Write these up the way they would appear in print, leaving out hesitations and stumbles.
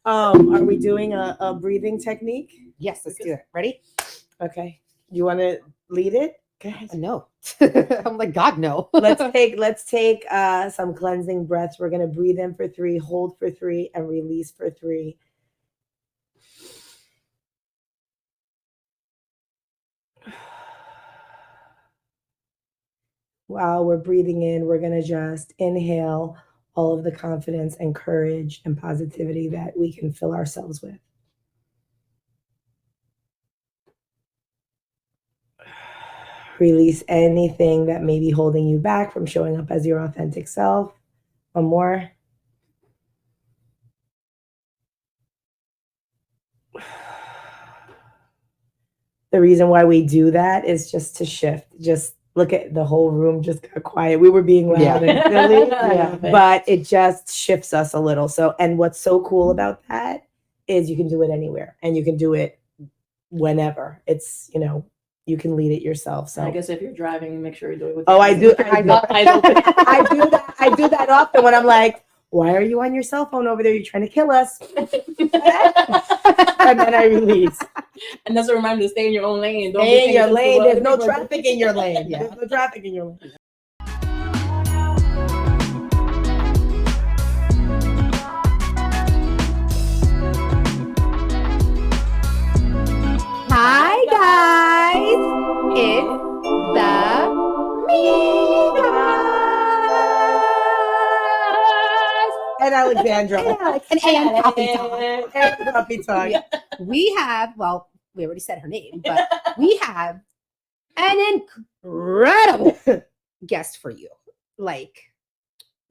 Are we doing a breathing technique? Yes, let's do it. Ready? Okay. You want to lead it? Go ahead. No. I'm like, God, no. let's take some cleansing breaths. We're gonna breathe in for 3, hold for 3, and release for 3. While we're breathing in, we're gonna just inhale all of the confidence and courage and positivity that we can fill ourselves with. Release anything that may be holding you back from showing up as your authentic self. One more. The reason why we do that is just to shift. Just look at the whole room just got quiet. We were being loud and silly, but it just shifts us a little. So, and what's so cool about that is you can do it anywhere and you can do it whenever. It's, you can lead it yourself. So I guess if you're driving, make sure you do it with I do eyes open. I do that often when I'm like, why are you on your cell phone over there? You're trying to kill us. And then I release. And that's a reminder to stay in your own lane. Don't stay in your lane. There's no traffic in your lane. Yeah. There's no traffic in your lane. Hi, guys. It's the Migas. And Alexandra. And AM Coffee Talk. And Coffee Talk. Yeah. We have, well, we already said her name, but we have an incredible guest for you. Like,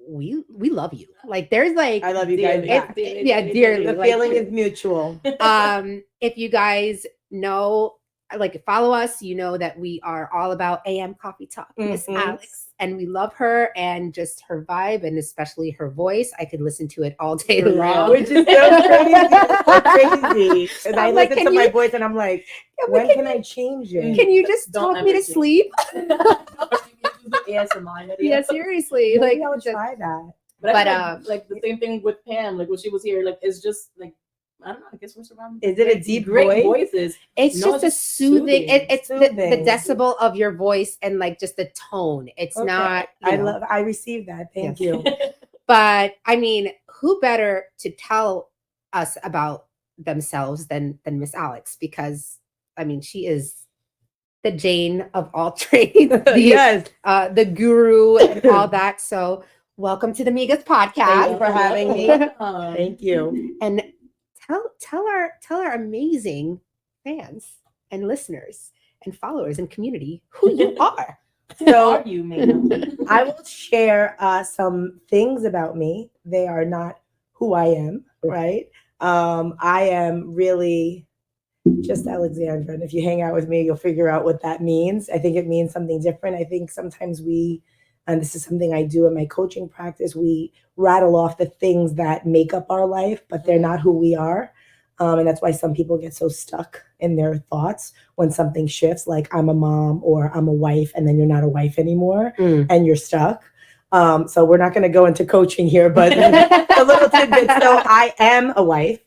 we love you. Like, there's like, I love you guys. Dearly. The feeling is mutual. If you guys know, like, follow us, you know that we are all about AM Coffee Talk. Miss Alex. And we love her and just her vibe and especially her voice. I could listen to it all day long. Which is so crazy. And I listen to my voice and I'm like, when can I change it? Can you just talk me to sleep? Yeah, seriously. Maybe Like, I would try that. But like the same thing with Pam, like when she was here, like it's just like, I don't know, I guess we're surrounded. Is it a deep great voice? voices? It's just a soothing. It's soothing. The decibel of your voice and like just the tone. It's not. I received that. Thank you. But I mean, who better to tell us about themselves than Miss Alex? Because I mean, she is the Jane of all trades. Yes. The guru and all that. So welcome to the Migas podcast. Thank you for having me. Thank you. And tell our amazing fans and listeners and followers and community who you are. So I will share some things about me. They are not who I am, right? I am really just Alexandra. And if you hang out with me, you'll figure out what that means. I think it means something different. I think sometimes and this is something I do in my coaching practice, we rattle off the things that make up our life, but they're not who we are. And that's why some people get so stuck in their thoughts when something shifts, like I'm a mom or I'm a wife, and then you're not a wife anymore and you're stuck. So we're not going to go into coaching here, but a little tidbit. So I am a wife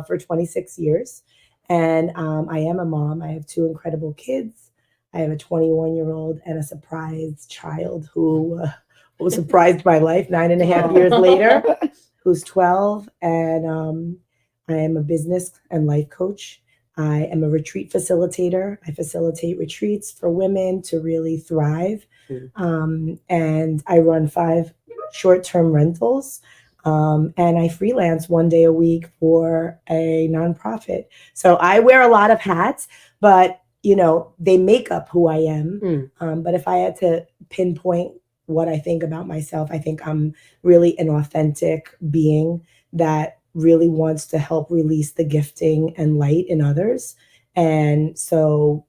for 26 years, and I am a mom. I have 2 incredible kids. I have a 21-year-old and a surprise child who was surprised by life 9.5 years later, who's 12. And I am a business and life coach. I am a retreat facilitator. I facilitate retreats for women to really thrive. And I run 5 short-term rentals. And I freelance 1 day a week for a nonprofit. So I wear a lot of hats, but they make up who I am. But if I had to pinpoint what I think about myself, I think I'm really an authentic being that really wants to help release the gifting and light in others. And so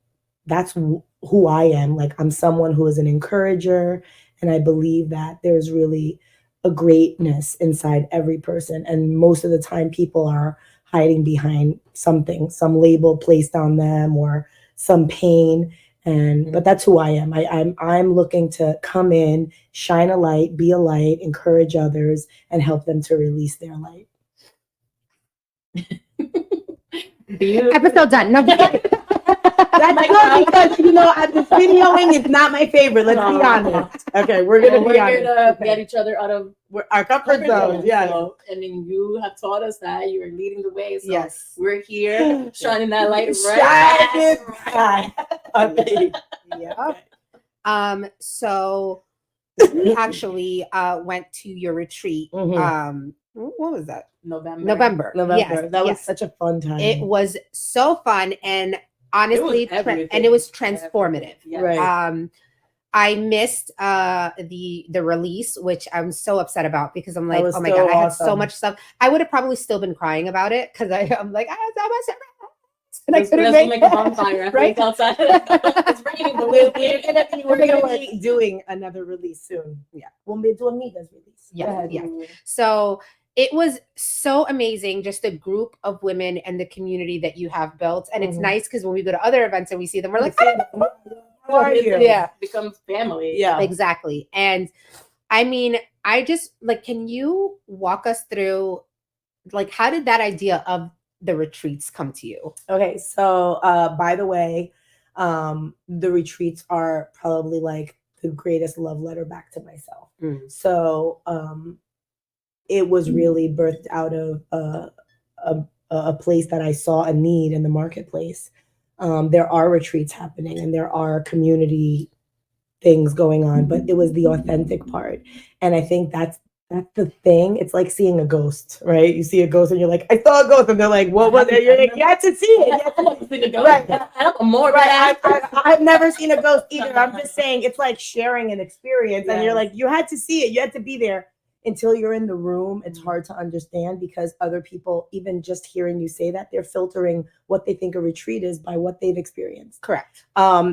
that's who I am. Like, I'm someone who is an encourager, and I believe that there's really a greatness inside every person. And most of the time people are hiding behind something, some label placed on them or some pain. But that's who I am. I'm looking to come in, shine a light, be a light, encourage others, and help them to release their light. Episode done. No. That's good because the videoing is not my favorite. Let's be honest. Okay, we're gonna we're be here honest. to get each other out of Our comfort zones. Yeah. So, I mean, you have taught us that you are leading the way. So Yes. we're here shining that light Shining right. Okay. Yeah. So we actually went to your retreat. Mhm. What was that? November. Yes, That was yes. such a fun time. It was so fun and honestly, everything. and it was transformative. Yeah. Right. I missed the release, which I'm so upset about because I'm That like, was oh my so god, I had so awesome. much stuff. I would have probably still been crying about it because I'm like, I had so much stuff. And I couldn't make a bonfire right outside. It's raining, but we're gonna be doing another release soon. Yeah, we'll be doing Miga's release. Yeah, yeah. So it was so amazing, just the group of women and the community that you have built. And it's nice because when we go to other events and we see them, we're like, how are you? Yeah, becomes family. Yeah, exactly. And I mean, I just like, can you walk us through, like, how did that idea of the retreats come to you? Okay, so by the way, the retreats are probably like the greatest love letter back to myself. So it was really birthed out of a place that I saw a need in the marketplace. There are retreats happening and there are community things going on, but it was the authentic part. And I think that's the thing. It's like seeing a ghost, right? You see a ghost and you're like, I saw a ghost. And they're like, what was it? You're like, you had to see it. I haven't seen a ghost. Right. I don't more. Right. I've never seen a ghost either. I'm just saying it's like sharing an experience. And you're like, you had to see it. You had to be there. Until you're in the room, it's hard to understand because other people, even just hearing you say that, they're filtering what they think a retreat is by what they've experienced. Correct.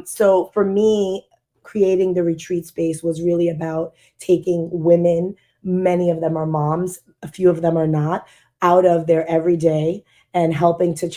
So for me, creating the retreat space was really about taking women, many of them are moms, a few of them are not, out of their everyday and helping to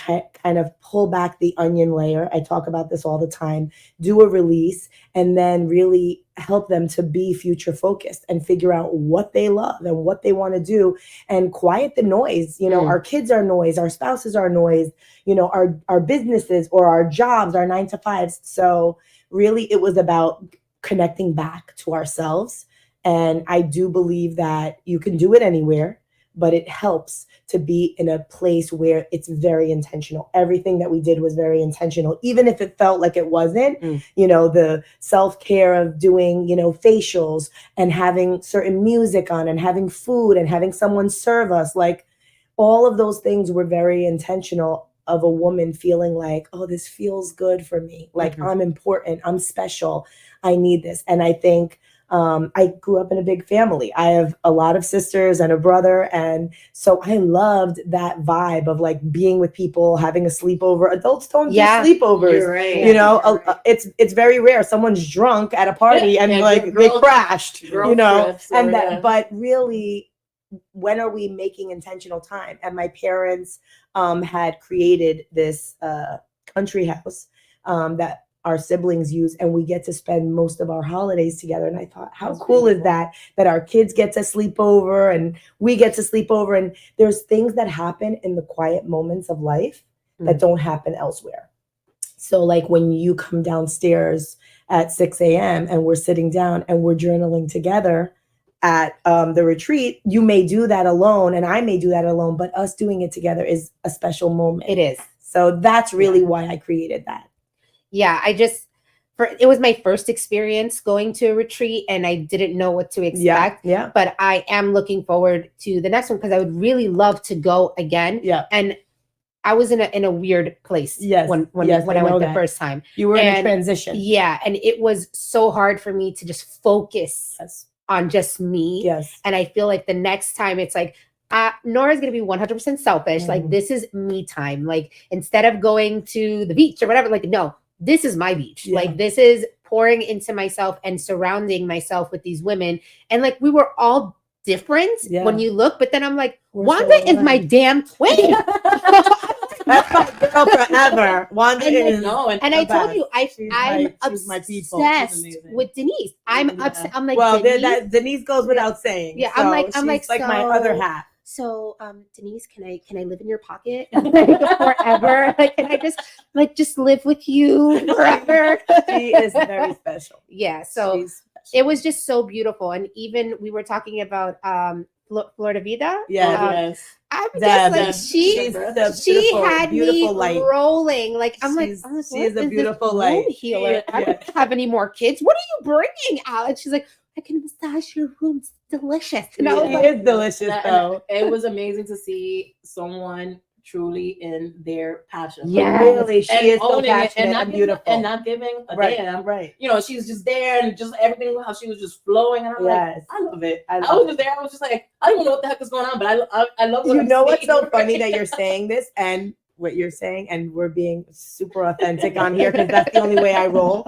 kind of pull back the onion layer. I talk about this all the time, do a release, and then really help them to be future focused and figure out what they love and what they want to do and quiet the noise. Our kids are noise, our spouses are noise, our businesses or our jobs, our 9 to 5s. So really it was about connecting back to ourselves. And I do believe that you can do it anywhere, but it helps to be in a place where it's very intentional. Everything that we did was very intentional, even if it felt like it wasn't. The self-care of doing, facials and having certain music on and having food and having someone serve us. Like all of those things were very intentional of a woman feeling like, oh, this feels good for me. Like I'm important, I'm special, I need this. And I think I grew up in a big family. I have a lot of sisters and a brother. And so I loved that vibe of like being with people, having a sleepover. Adults don't do sleepovers. You're right. It's very rare. Someone's drunk at a party and like they crashed, trips, but really, when are we making intentional time? And my parents had created this country house that our siblings use, and we get to spend most of our holidays together. And I thought, how cool is that our kids get to sleep over and we get to sleep over. And there's things that happen in the quiet moments of life that don't happen elsewhere. So like when you come downstairs at 6 a.m. and we're sitting down and we're journaling together at the retreat, you may do that alone and I may do that alone, but us doing it together is a special moment. It is. So that's really why I created that. Yeah, it was my first experience going to a retreat and I didn't know what to expect. Yeah. But I am looking forward to the next one because I would really love to go again. Yeah. And I was in a weird place when I went the first time. You were in a transition. Yeah. And it was so hard for me to just focus on just me. Yes. And I feel like the next time it's like, Nora's going to be 100% selfish. Like this is me time. Like instead of going to the beach or whatever, like, no, this is my beach. Yeah. Like this is pouring into myself and surrounding myself with these women. And like, we were all different when you look, but then I'm like, Wanda is my damn twin. That's my girl forever. Wanda is. And I told you, I'm obsessed with Denise. I'm obsessed. I'm like, well, Denise goes without saying. Yeah, so I'm like, my other half. so Denise, can I live in your pocket like, forever? Like, can I just live with you forever? She is very special. Yeah. So She's it was just so beautiful. And even we were talking about Florida Vida. Yeah. Yes. I'm Deb, just like she's the she beautiful, had beautiful me light. rolling. Like I'm like, She's- what she is a this beautiful womb light. healer. Yeah, I don't have any more kids. What are you bringing, Alex? She's like, I can massage your room. It's delicious. And I was She like, is delicious, And though. it was amazing to see someone truly in their passion. Yeah. Really, she And is so owning it passionate and not and giving, beautiful. and not giving a Right, damn. right. You know, she's just there and just everything how she was just flowing, and I'm Yes. like, I love it. I I love was just there. I was just like, I don't even know what the heck is going on, but I love what You I'm know what's seeing. so funny that you're saying this and what you're saying, and we're being super authentic on here because that's the only way I roll.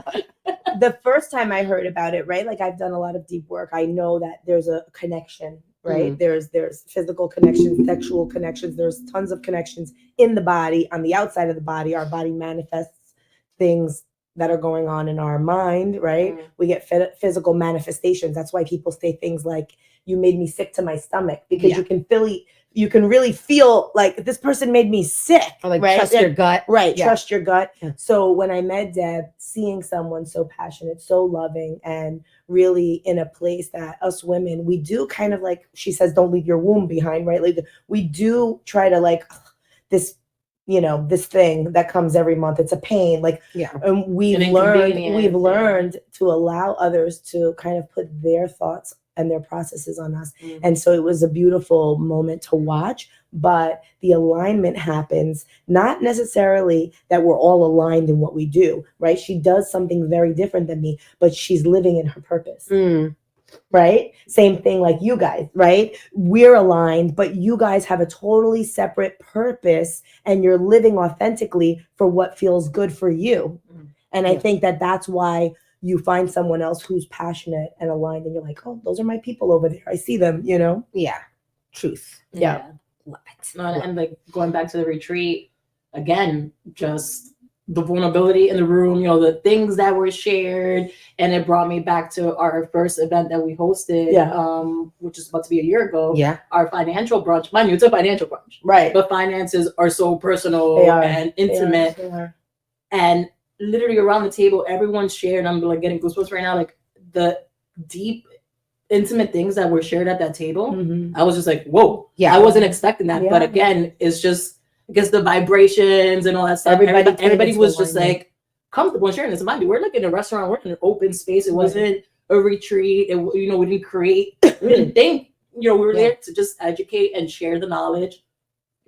The first time I heard about it, right? Like I've done a lot of deep work. I know that there's a connection, right? There's physical connections, sexual connections. There's tons of connections in the body, on the outside of the body. Our body manifests things that are going on in our mind, right? We get physical manifestations. That's why people say things like, you made me sick to my stomach, because you can really feel like this person made me sick. or like right? trust your gut. Right. Yeah. Trust your gut. Yeah. So when I met Deb, seeing someone so passionate, so loving, and really in a place that us women, we do kind of like, she says, don't leave your womb behind, right? Like we do try to like this, this thing that comes every month. It's a pain. Like, Yeah. and we've An learned inconvenience, to allow others to kind of put their thoughts and their processes on us. And so it was a beautiful moment to watch, but the alignment happens not necessarily that we're all aligned in what we do, right? She does something very different than me, but she's living in her purpose. Right? Same thing like you guys, right? We're aligned, but you guys have a totally separate purpose and you're living authentically for what feels good for you. And I think that that's why you find someone else who's passionate and aligned and you're like, oh, those are my people over there. I see them, Yeah. Truth. Yeah. Love it. No, and like going back to the retreat again, just the vulnerability in the room, the things that were shared, and it brought me back to our first event that we hosted, which is about to be a year ago. Yeah. Our financial brunch. Mind you, it's a financial brunch, Right. but finances are so personal and intimate, They are. and literally around the table, everyone shared. I'm like getting goosebumps right now. Like the deep, intimate things that were shared at that table. I was just like, whoa. Yeah. I wasn't expecting that. Yeah. But again, it's just, I guess the vibrations and all that stuff. Everybody was just like comfortable sharing this. Mind you, we're like in a restaurant, we're in an open space. It wasn't a retreat. We didn't create, we didn't think, we were there to just educate and share the knowledge.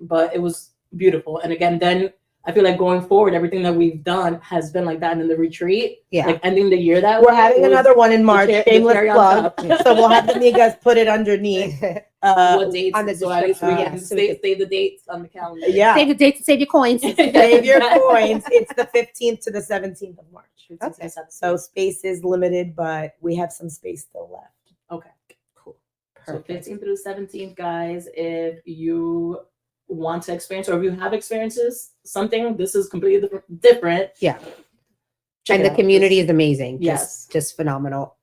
But it was beautiful. And again, then I feel like going forward, everything that we've done has been like that in the retreat. Yeah. Like ending the year that We're way. having It was another one in March. the Shameless cherry on plug. top. So we'll have the amigas put it underneath. What dates? on the So at least we description, can so we save the dates on the calendar. Yeah. Save the dates and save your coins. Save your coins. It's the 15th to the 17th of March. Okay. So space is limited, but we have some space still left. Okay. Cool. So Perfect. 15th through 17th, guys, if you want to experience or if you have experiences something, this is completely different. Yeah. Check And it the out. community Just- is amazing. Yes. Just phenomenal.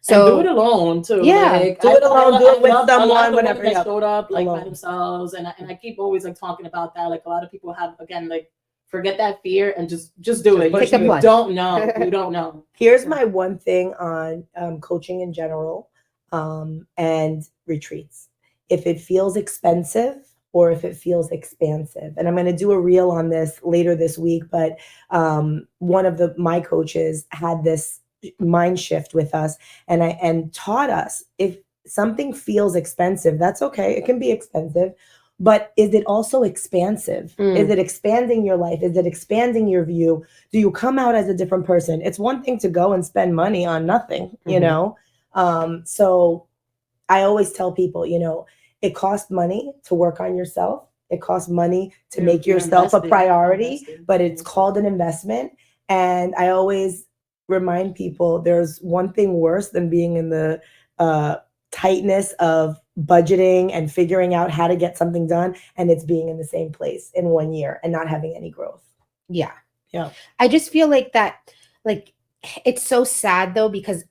So do it alone too. Yeah, Like, do it alone, do it with I love someone, the women whatever, that yeah. showed up like by Alone. themselves, and I keep always like talking about that. Like a lot of people have, again, like forget that fear and just do it. Take the You plunge. don't know. You don't know. Here's my one thing on coaching in general and retreats. If it feels expensive or if it feels expansive, and I'm going to do a reel on this later this week, but one of my coaches had this mind shift with us and taught us, if something feels expensive, that's okay. It can be expensive. But is it also expansive? Is it expanding your life? Is it expanding your view? Do you come out as a different person? It's one thing to go and spend money on nothing, So I always tell people, it costs money to work on yourself. It costs money to make yourself a priority, but it's called an investment. And I always remind people there's one thing worse than being in the tightness of budgeting and figuring out how to get something done, and it's being in the same place in 1 year and not having any growth. Yeah. Yeah. I just feel like it's so sad though, because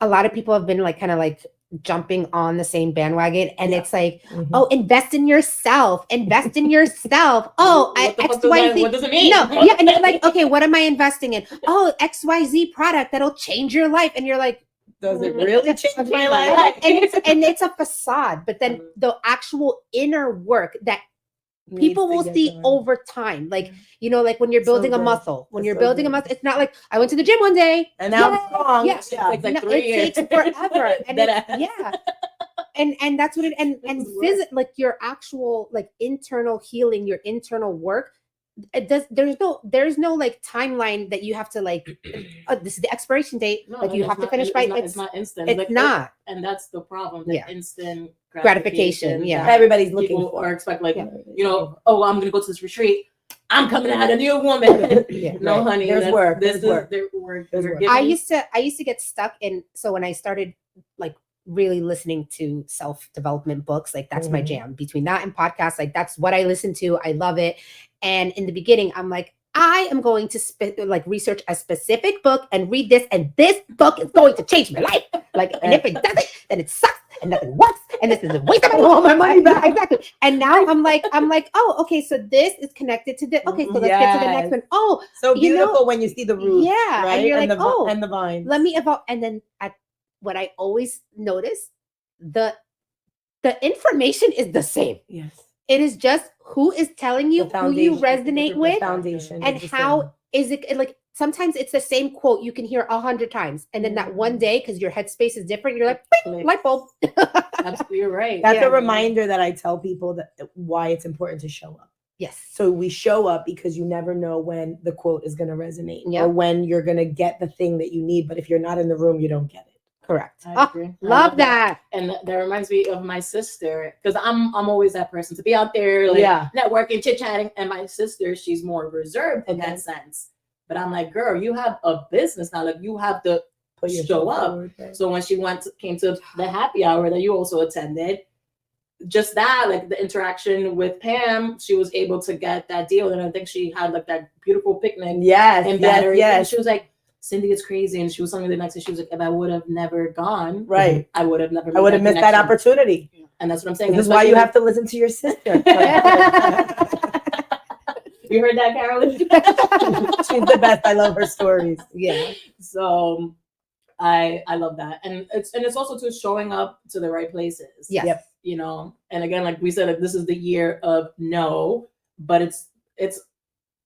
a lot of people have been like kind of like jumping on the same bandwagon, and Yeah. it's like, Mhm. oh, invest in yourself, invest in yourself. Oh, What the fuck XYZ. what does it mean? No, yeah, and you're like, okay, what am I investing in? Oh, XYZ product that'll change your life, and you're like, Does it really change my life? life? and it's a facade, but then the actual inner work that people Needs to will get see done. over time, like Yeah. you know, like when you're So building a good. muscle, when It's you're so building a good. muscle, it's not like I went to the gym one day And now I'm Yay! strong. Yeah. It takes like No, 3 it years. takes forever, and Dead it's, ass. yeah, and that's what it and This is work. like your actual like internal healing, your internal work. It does. There's no like timeline that you have to like. Oh, this is the expiration date. No, like you it's have to not- finish by. it's not instant. It's Like, not and that's the problem. The Yeah. instant gratification. Yeah. that Everybody's looking people for. are expect like, Yeah. you know, oh, I'm gonna go to this retreat. I'm coming out a new woman. Yeah. No, Right. honey. There's that's- work, This there's is work. You're work. giving- I used to get stuck in. So when I started like really listening to self-development books, like that's my Mhm. jam. Between that and podcasts, like that's what I listen to. I love it. And in the beginning, I'm like, I am going to like research a specific book and read this, and this book is going to change my life. Like, and if it doesn't, then it sucks and nothing works, and this is a waste of money. Want my money back. Exactly. And now I'm like, oh, okay, so this is connected to this. Okay, so let's get to the next Yes. one. Oh, So You know- beautiful when you see the roots. yeah, Right? and you're like, the, oh, and the vines. let me evolve. And then what I always notice, the information is the same. Yes. It is just who is telling you, The who you foundation, resonate the with, foundation and is the how same. is it like sometimes it's the same quote you can hear 100 times, and then that one day, because your headspace is different, you're like, "Bing, light bulb." Absolutely, you're right. That's Yeah. a reminder that I tell people that why it's important to show up. Yes. So we show up because you never know when the quote is going to resonate Yep. or when you're going to get the thing that you need. But if you're not in the room, you don't get it. Correct. I Oh, agree. I love that. And that reminds me of my sister, because I'm always that person to be out there, like Yeah. networking, chit chatting. And my sister, she's more reserved in Okay. that sense. But I'm like, girl, you have a business now. Like you have to Put show yourself up. forward, right? So when she came to the happy hour that you also attended, just that, like the interaction with Pam, she was able to get that deal. And I think she had like that beautiful picnic Yes. in Yes. Battery. And Yes. she was like, Cindy, it's crazy. And she was telling me the next day, she was like, if I would have never gone, Right. I would have never I would have made missed that connection. opportunity. And that's what I'm saying. This is why you have to listen to your sister. You heard that, Carolyn? She's the best. I love her stories. Yeah. So I love that. And it's also to showing up to the right places. Yes. Yep. You know, and again, like we said, like, this is the year of no, but it's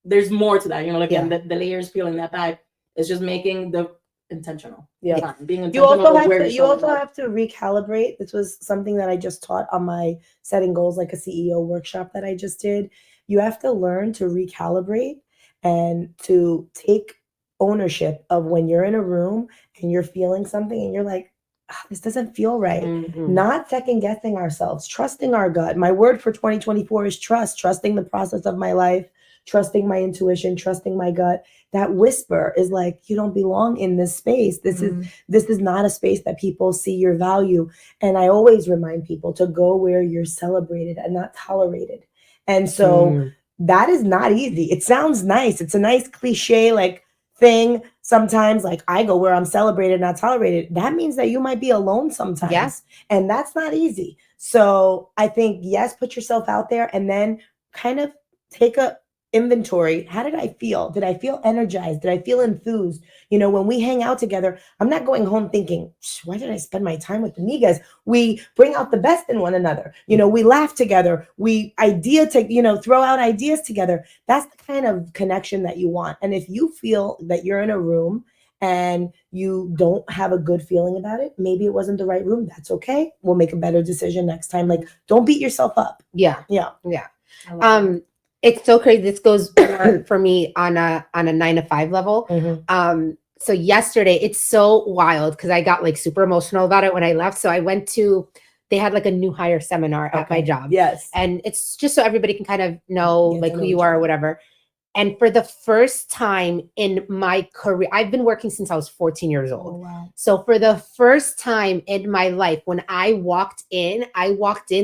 there's more to that, you know, like Yeah. the layers peeling that back. It's just making the intentional. Yeah. time, being You intentional also with have where to, you're you showing also up. have to recalibrate. This was something that I just taught on my setting goals like a CEO workshop that I just did. You have to learn to recalibrate and to take ownership of when you're in a room and you're feeling something and you're like, "Ah, this doesn't feel right." Mhm. Not second guessing ourselves, trusting our gut. My word for 2024 is trust, trusting the process of my life, trusting my intuition, trusting my gut. That whisper is like, you don't belong in this space. This is not a space that people see your value. And I always remind people to go where you're celebrated and not tolerated. And so Mm. that is not easy. It sounds nice. It's a nice cliche like thing. Sometimes like I go where I'm celebrated, not tolerated. That means that you might be alone sometimes. Yeah. And that's not easy. So I think, yes, put yourself out there and then kind of take a inventory. How did I feel? Did I feel energized? Did I feel enthused? You know, when we hang out together, I'm not going home thinking, why did I spend my time with the amigas? We bring out the best in one another. You know, we laugh together. We throw out ideas together. That's the kind of connection that you want. And if you feel that you're in a room and you don't have a good feeling about it, maybe it wasn't the right room. That's okay. We'll make a better decision next time. Like, don't beat yourself up. Yeah. Yeah. Yeah. I love that. It's so crazy. This goes more for me on a 9 to 5 level. So yesterday, it's so wild because I got like super emotional about it when I left. So I went to, they had like a new hire seminar at my job. Yes. And it's just so everybody can kind of know Get to like know who each you are other. or whatever. And for the first time in my career, I've been working since I was 14 years old. Oh, wow. So for the first time in my life, when I walked in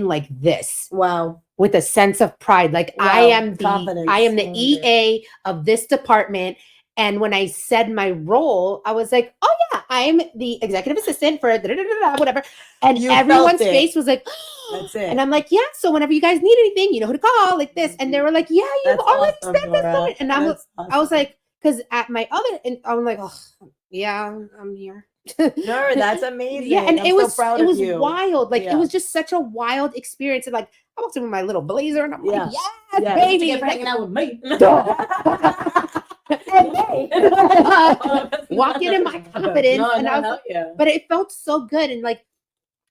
like this. Wow. With a sense of pride. Like Wow, I am confidence. the EA of this department. And when I said my role, I was like, oh yeah, I'm the executive assistant for whatever. And You everyone's felt it. face was like, That's it. and I'm like, yeah. So whenever you guys need anything, you know who to call, like this. And they were like, yeah, you've That's already awesome, said this. Nora. And I was like, because at my other, and I'm like, oh, yeah, I'm here. Nora, that's amazing. Yeah, and I'm it so was proud it of was you. wild. Like Yeah. it was just such a wild experience. And like I walked in with my little blazer, and I'm Yeah. like, yes, Yeah. baby. Thank you for hanging out with me. Walking in my confidence, No, and no, I was, hell yeah. but it felt so good, and like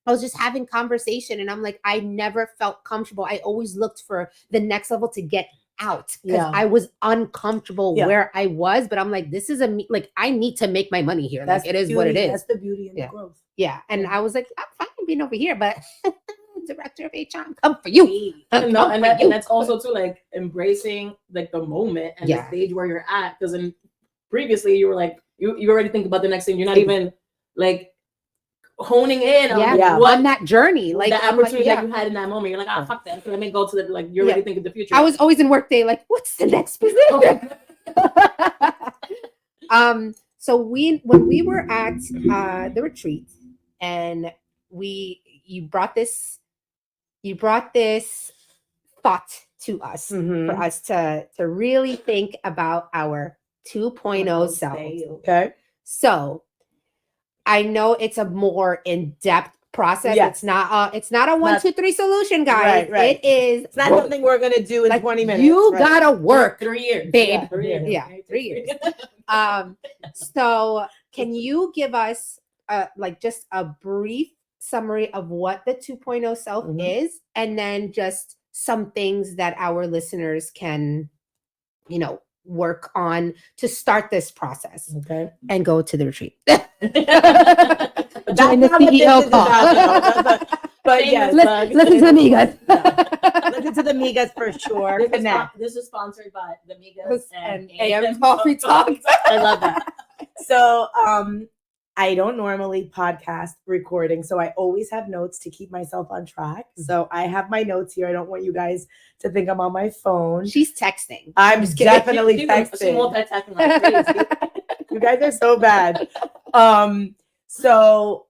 I was just having conversation, and I'm like, I never felt comfortable. I always looked for the next level to get out because Yeah. I was uncomfortable Yeah. where I was. But I'm like, this is like I need to make my money here. That's Like it is the what it beauty. is. That's the beauty and Yeah. the growth. Yeah, and Yeah. I was like, I'm fine being over here, but director of HR, I'm come for you. And that's also too like embracing like the moment and Yeah. the stage where you're at. Because previously you were like you already think about the next thing. You're not even like honing in on Yeah, what on that journey, like the I'm like, opportunity yeah. that you had in that moment. You're like, ah, fuck that. Let me go to the like. You're already thinking the future. I was always in workday, like, what's the next position? So when we were at the retreat, and you brought this thought to us for us to really think about our 2.0 self. Okay. So I know it's a more in-depth process. Yes. It's not a 1, 2, 3 solution, guys. Right. It is. It's not something we're gonna do in like 20 minutes. you right. gotta work, 3 years, babe. Yeah. 3 years. Yeah, 3 years. So can you give us like just a brief summary of what the 2.0 self is, and then just some things that our listeners can, work on to start this process Okay. and go to the retreat. That's Join the not what this CEO is call. about, though. But yes, Listen to the migas. listen to the migas for sure. This is sponsored by the Migas and AM Coffee Talk. I love that. So I don't normally podcast recording, so I always have notes to keep myself on track. So I have my notes here. I don't want you guys to think I'm on my phone. She's texting. I'm just kidding. definitely texting. Multitasking like crazy. You guys are so bad. So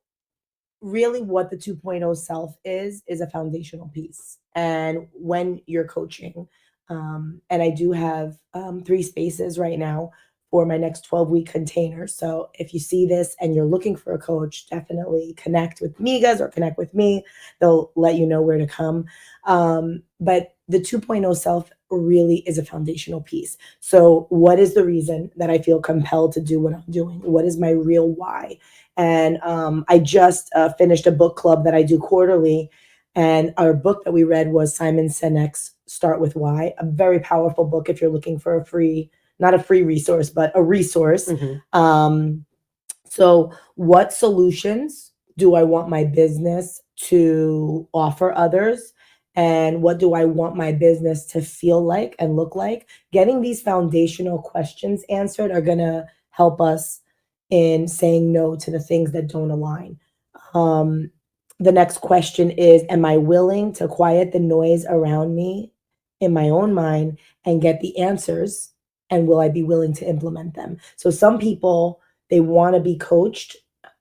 really what the 2.0 self is a foundational piece. And when you're coaching, and I do have 3 spaces right now for my next 12-week container. So if you see this and you're looking for a coach, definitely connect with Migas or connect with me. They'll let you know where to come. But the 2.0 self really is a foundational piece. So what is the reason that I feel compelled to do what I'm doing? What is my real why? And I just finished a book club that I do quarterly. And our book that we read was Simon Sinek's Start With Why, a very powerful book if you're looking for not a free resource, but a resource. So what solutions do I want my business to offer others? And what do I want my business to feel like and look like? Getting these foundational questions answered are going to help us in saying no to the things that don't align. The next question is, am I willing to quiet the noise around me in my own mind and get the answers? And will I be willing to implement them? So some people, they want to be coached.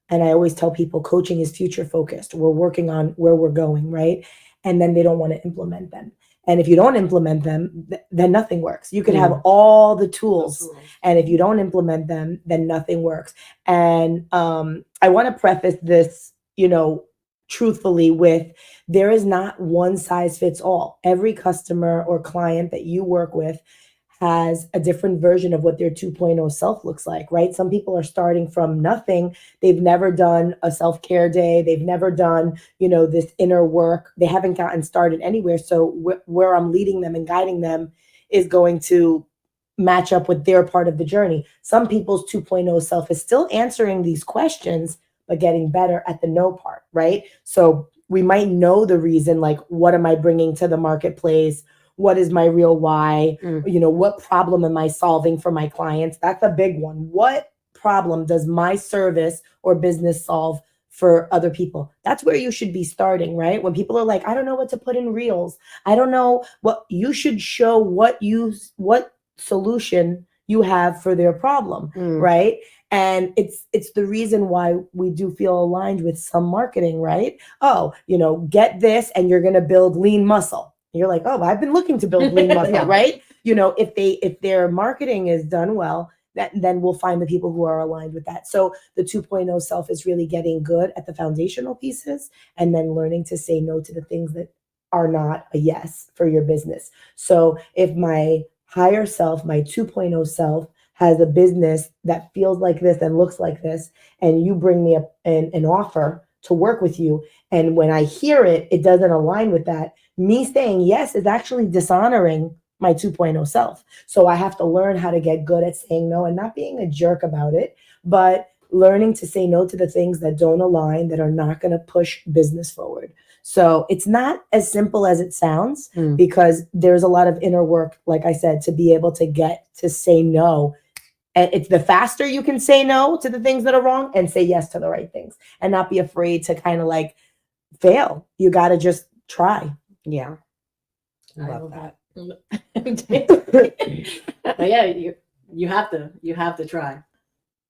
And I always tell people coaching is future focused. We're working on where we're going, right? And then they don't want to implement them. And if you don't implement them, then nothing works. You can have all the tools. And if you don't implement them, then nothing works. And I want to preface this, truthfully with, there is not one size fits all. Every customer or client that you work with has a different version of what their 2.0 self looks like, right? Some people are starting from nothing. They've never done a self-care day. They've never done, this inner work. They haven't gotten started anywhere. So where I'm leading them and guiding them is going to match up with their part of the journey. Some people's 2.0 self is still answering these questions, but getting better at the no part, right? So we might know the reason, like, what am I bringing to the marketplace? What is my real why? What problem am I solving for my clients? That's a big one. What problem does my service or business solve for other people? That's where you should be starting, right? When people are like, I don't know what to put in reels. I don't know what you should show, what solution you have for their problem, Mm. right? And it's the reason why we do feel aligned with some marketing, right? Oh, get this and you're going to build lean muscle. You're like, oh, I've been looking to build lean muscle, Yeah. right? If their marketing is done well, then we'll find the people who are aligned with that. So the 2.0 self is really getting good at the foundational pieces and then learning to say no to the things that are not a yes for your business. So if my higher self, my 2.0 self, has a business that feels like this and looks like this, and you bring me an offer to work with you, and when I hear it, it doesn't align with that, me saying yes is actually dishonoring my 2.0 self. So I have to learn how to get good at saying no and not being a jerk about it, but learning to say no to the things that don't align, that are not going to push business forward. So it's not as simple as it sounds, because there's a lot of inner work, like I said, to be able to get to say no. And it's the faster you can say no to the things that are wrong and say yes to the right things, and not be afraid to kind of like fail. You got to just try. Yeah. I Love love that. But yeah, you have to try,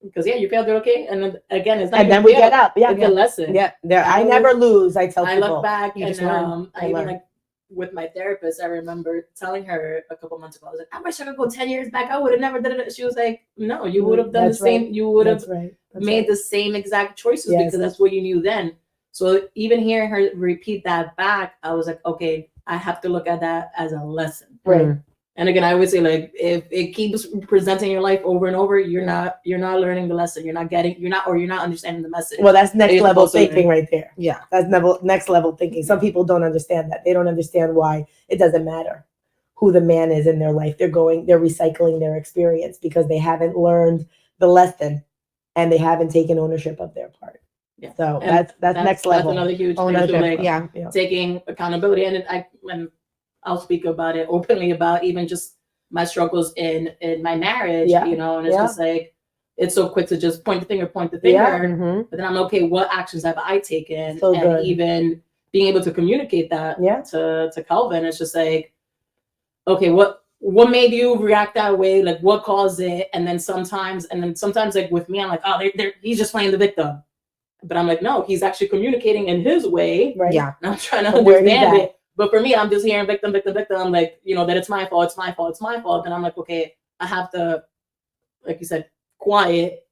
because you failed it, okay, and then again, it's not And then even we fail, get up. Yeah, it's a lesson. yeah. I never lose. I tell I people. look back You and just learn. I even like with my therapist, I remember telling her a couple months ago, I was like, I wish I could go 10 years back. I would have never done it. She was like, no, you would have done That's the same. right. You would have That's right. That's made right. the same exact choices, Yes. because that's what you knew then. So even hearing her repeat that back, I was like, okay, I have to look at that as a lesson. Right. And again, I would say, like, if it keeps presenting your life over and over, you're not learning the lesson. You're not understanding the message. Well, that's next You're level supposed to thinking learn. right there. Yeah. That's next level thinking. Some people don't understand that. They don't understand why it doesn't matter who the man is in their life. They're recycling their experience because they haven't learned the lesson and they haven't taken ownership of their part. Yeah. So And that's next level. That's another huge thing. Ownership. So, like, Yeah. taking accountability, and I'll speak about it openly, about even just my struggles in my marriage, Yeah. and it's just like, it's so quick to just point the finger, Yeah. but then I'm okay, what actions have I taken? So and good. even being able to communicate that Yeah. to Calvin, it's just like, okay, what made you react that way? Like, what caused it? And then sometimes like with me, I'm like, oh, he's just playing the victim. But I'm like, no, he's actually communicating in his way. Right. Yeah. And I'm trying to From where he's understand at. it. But for me, I'm just hearing victim. I'm like, that it's my fault. And I'm like, okay, I have to, like you said, quiet,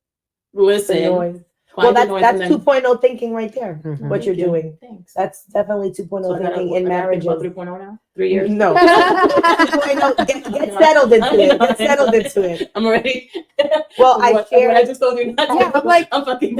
listen. The noise. Well, That's 2.0 thinking right there. Mhm. What you're doing. Thanks. That's definitely 2.0 So thinking in marriages. 3.0 now? 3 years? No. 2.0, get settled into it. Get settled into it. I'm ready. Well, I I just told you not to. Yeah, I'm like, I'm fucking.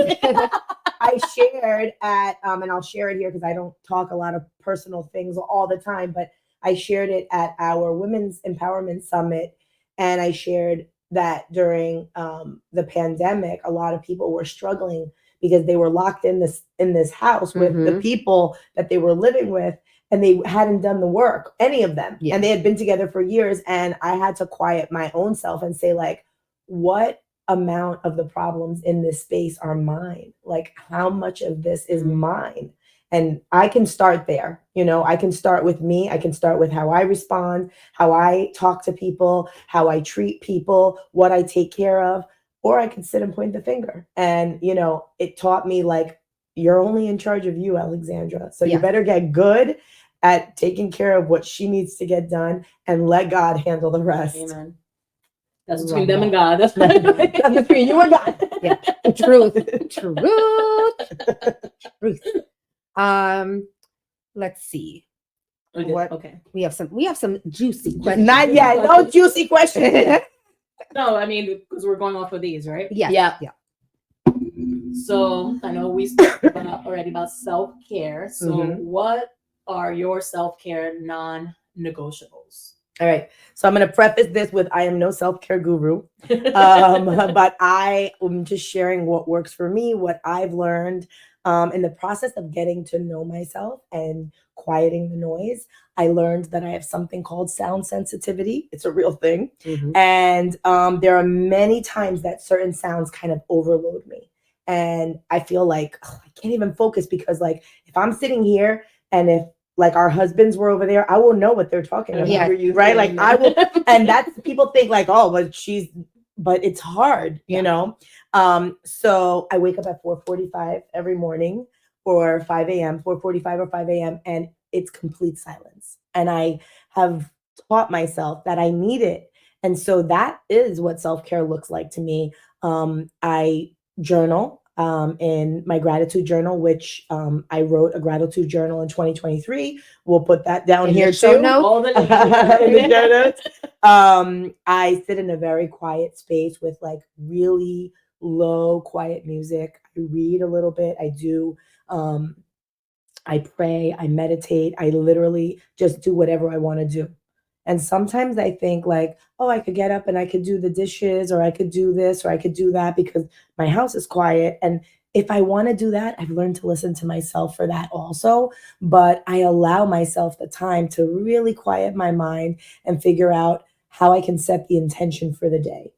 I shared at and I'll share it here because I don't talk a lot of personal things all the time, but I shared it at our Women's Empowerment Summit, and I shared that during the pandemic, a lot of people were struggling because they were locked in this house with the people that they were living with, and they hadn't done the work, any of them. Yeah. And they had been together for years, and I had to quiet my own self and say, like, what amount of the problems in this space are mine? Like, how much of this is mine? And I can start there. I can start with me. I can start with how I respond, how I talk to people, how I treat people, what I take care of, or I can sit and point the finger. And, it taught me, like, you're only in charge of you, Alexandra. So you better get good at taking care of what she needs to get done and let God handle the rest. Amen. That's between them and God. That's between you and God. Yeah. Truth. Let's see. What? Okay. We have some juicy questions. Not yet. No juicy questions yet. No, I mean, because we're going off of these, right? Yeah. So I know we spoke already about self-care. So what are your self-care non-negotiables? All right. So I'm going to preface this with, I am no self-care guru, but I am just sharing what works for me, what I've learned in the process of getting to know myself and quieting the noise. I learned that I have something called sound sensitivity. It's a real thing. And there are many times that certain sounds kind of overload me. And I feel like I can't even focus because, like, if I'm sitting here and if, like, our husbands were over there, I will know what they're talking about. Yeah. Right? Like, I will, and that's, people think like, oh, but she's but it's hard, you know? So I wake up at 4:45 every morning or 5 a.m., 4:45 or 5 a.m., and it's complete silence. And I have taught myself that I need it. And so that is what self-care looks like to me. I journal in my gratitude journal, which I wrote a gratitude journal in 2023. We'll put that down In here the show too. notes. All the In the show notes. I sit in a very quiet space with like really low, quiet music. I read a little bit. I pray, I meditate, I literally just do whatever I want to do. And sometimes I think like, oh, I could get up and I could do the dishes, or I could do this, or I could do that because my house is quiet. And if I want to do that, I've learned to listen to myself for that also. But I allow myself the time to really quiet my mind and figure out how I can set the intention for the day.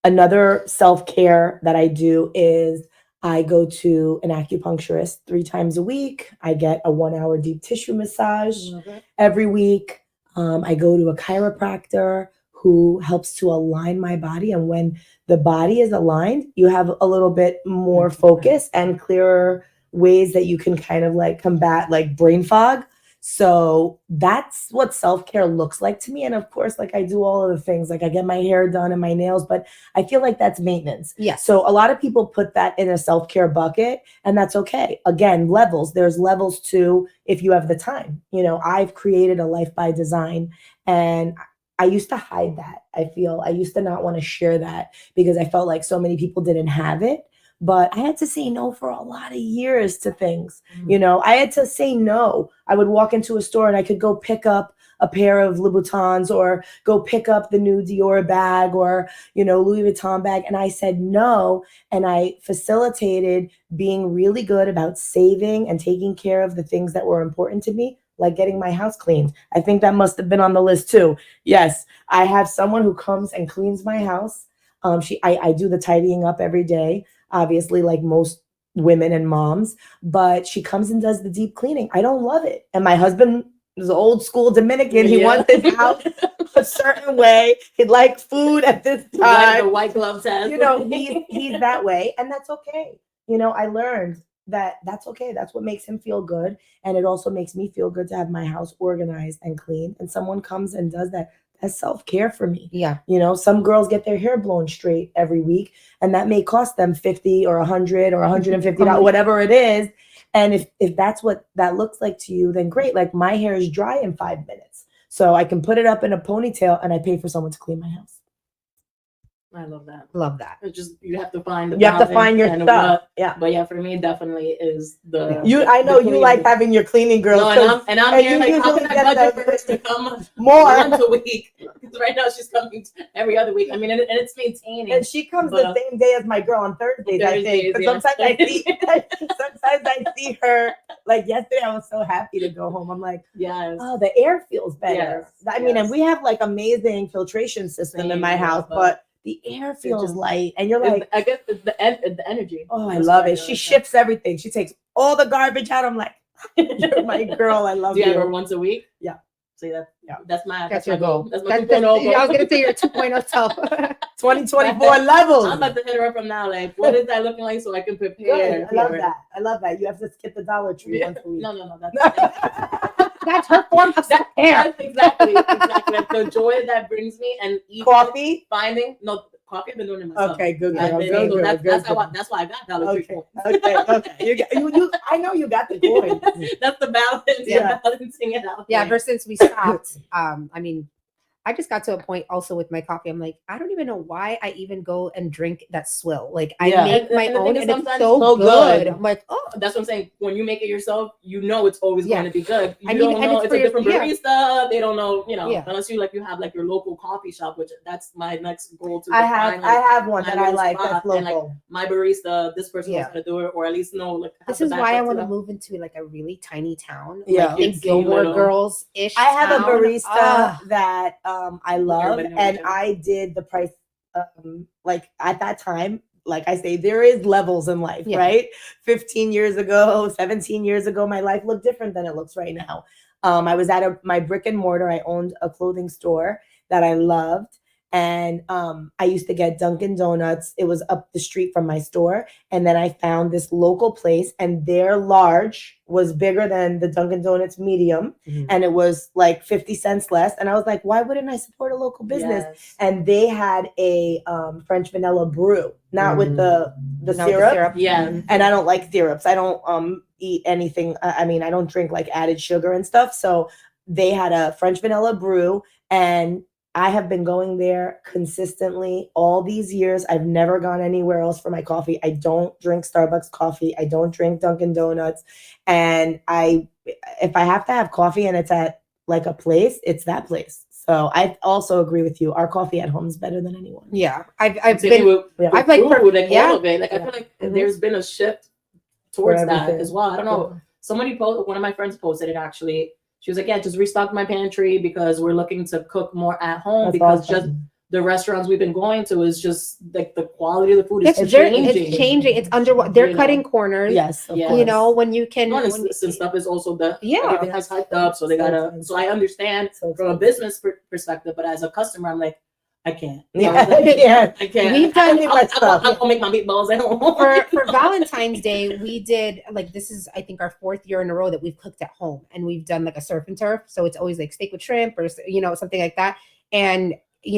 Another self-care that I do is I go to an acupuncturist 3 times a week. I get a 1-hour deep tissue massage every week. I go to a chiropractor who helps to align my body. And when the body is aligned, you have a little bit more focus and clearer ways that you can kind of like combat like brain fog. So that's what self-care looks like to me. And of course, like I do all of the things, like I get my hair done and my nails, but I feel like that's maintenance. Yes. So a lot of people put that in a self-care bucket, and that's okay. Again, levels. There's levels to if you have the time. You know, I've created a life by design, and I used to hide that. I used to not want to share that because I felt like so many people didn't have it. But I had to say no for a lot of years to things. You know, I had to say no. I would walk into a store and I could go pick up a pair of Louboutins or go pick up the new Dior bag or, you know, Louis Vuitton bag. And I said no. And I facilitated being really good about saving and taking care of the things that were important to me, like getting my house cleaned. I think that must have been on the list too. Yes, I have someone who comes and cleans my house. I do the tidying up every day, obviously, like most women and moms, but she comes and does the deep cleaning. I don't love it. And my husband is old school Dominican. He wants his house a certain way. He'd like food at this time. The white glove test. You know, he's that way, and that's okay. You know, I learned that that's okay. That's what makes him feel good. And it also makes me feel good to have my house organized and clean. And someone comes and does that. That's self-care for me. Yeah. You know, some girls get their hair blown straight every week, and that may cost them $50 or $100 or $150, whatever it is. And if that's what that looks like to you, then great. Like my hair is dry in 5 minutes. So I can put it up in a ponytail and I pay for someone to clean my house. I love that. Love that. It's just you have to find the You have to find your and stuff. Yeah. But yeah, for me, it definitely is the I know the you like having your cleaning girls. No, and I'm here you like how usually can I get budget for her to come more. once a week? Because right now she's coming every other week. I mean, and it's maintaining. And she comes the same day as my girl on Thursdays, I think. But sometimes I see her, like yesterday, I was so happy to go home. I'm like, yes. Oh, the air feels better. Yes. I mean, and we have like amazing filtration system in my house, but the air feels just light. And you're like, I guess it's the energy. oh, I love it. She shifts everything. She takes all the garbage out. I'm like, you're my girl. I love you. Do you have her once a week? Yeah. See that? Yeah. That's your my goal. That's my 2.0 goal. I was gonna say your 2.0 self. 2024 levels. I'm about to hit her up from now. Like, what is that looking like so I can prepare? I love that. I love that. You have to skip the Dollar Tree once a week. No. That's her form of self-care. Exactly. Like the joy that brings me, and even coffee. Coffee. I've been doing it myself. Okay, good. That's why I got Dollar Tree. Okay. You. I know you got the coin. That's the balance. Yeah, balancing it out. Yeah. Ever since we stopped, I mean, I just got to a point also with my coffee. I'm like, I don't even know why I even go and drink that swill. Like I make my own, and it's so good. I'm like, oh, that's what I'm saying. When you make it yourself, you know it's always going to be good. You I mean, don't know it's a different barista. They don't know, unless you have like your local coffee shop, which that's my next goal to. I have one that I like. That's local. And like my barista, this person knows how to do it, or at least know like. This is why I want to move into like a really tiny town. Yeah, like in Gilmore Girls ish. I have a barista that I love, and I did the price like at that time. Like I say, there is levels in life, right? 15 years ago, 17 years ago, my life looked different than it looks right now. I was at my brick and mortar. I owned a clothing store that I loved, And I used to get Dunkin' Donuts. It was up the street from my store. And then I found this local place, and their large was bigger than the Dunkin' Donuts medium. Mhm. And it was like 50 cents less. And I was like, why wouldn't I support a local business? Yes. And they had a French vanilla brew, not with the Not syrup. Yeah. And I don't like syrups. I don't eat anything. I mean, I don't drink like added sugar and stuff. So they had a French vanilla brew, and I have been going there consistently all these years. I've never gone anywhere else for my coffee. I don't drink Starbucks coffee. I don't drink Dunkin' Donuts. And if I have to have coffee and it's at like a place, it's that place. So I also agree with you. Our coffee at home is better than anyone. Yeah, I've Same been. with I've like food, like yeah. all of it. Like I Yeah. feel like Mhm. there's been a shift towards For that everything. as well. I don't know. Somebody posted, one of my friends posted it actually. She was like, yeah, just restock my pantry because we're looking to cook more at home That's because awesome. just the restaurants we've been going to is just like the quality of the food is It's changing. It's changing. It's under. They're You know. cutting corners. Yes, of Yeah. course. You know, when you can. No, and when- and stuff is also the Yeah. everything has hyped up, so they So gotta. expensive. So I understand So from a expensive. business perspective, but as a customer, I'm like, I can't. Yeah, Like, yeah. I can't. We've done I'll make my meatballs at home. for Valentine's Day, we did like this is I think our 4th year in a row that we've cooked at home, and we've done like a surf and turf. So it's always like steak with shrimp or something like that. And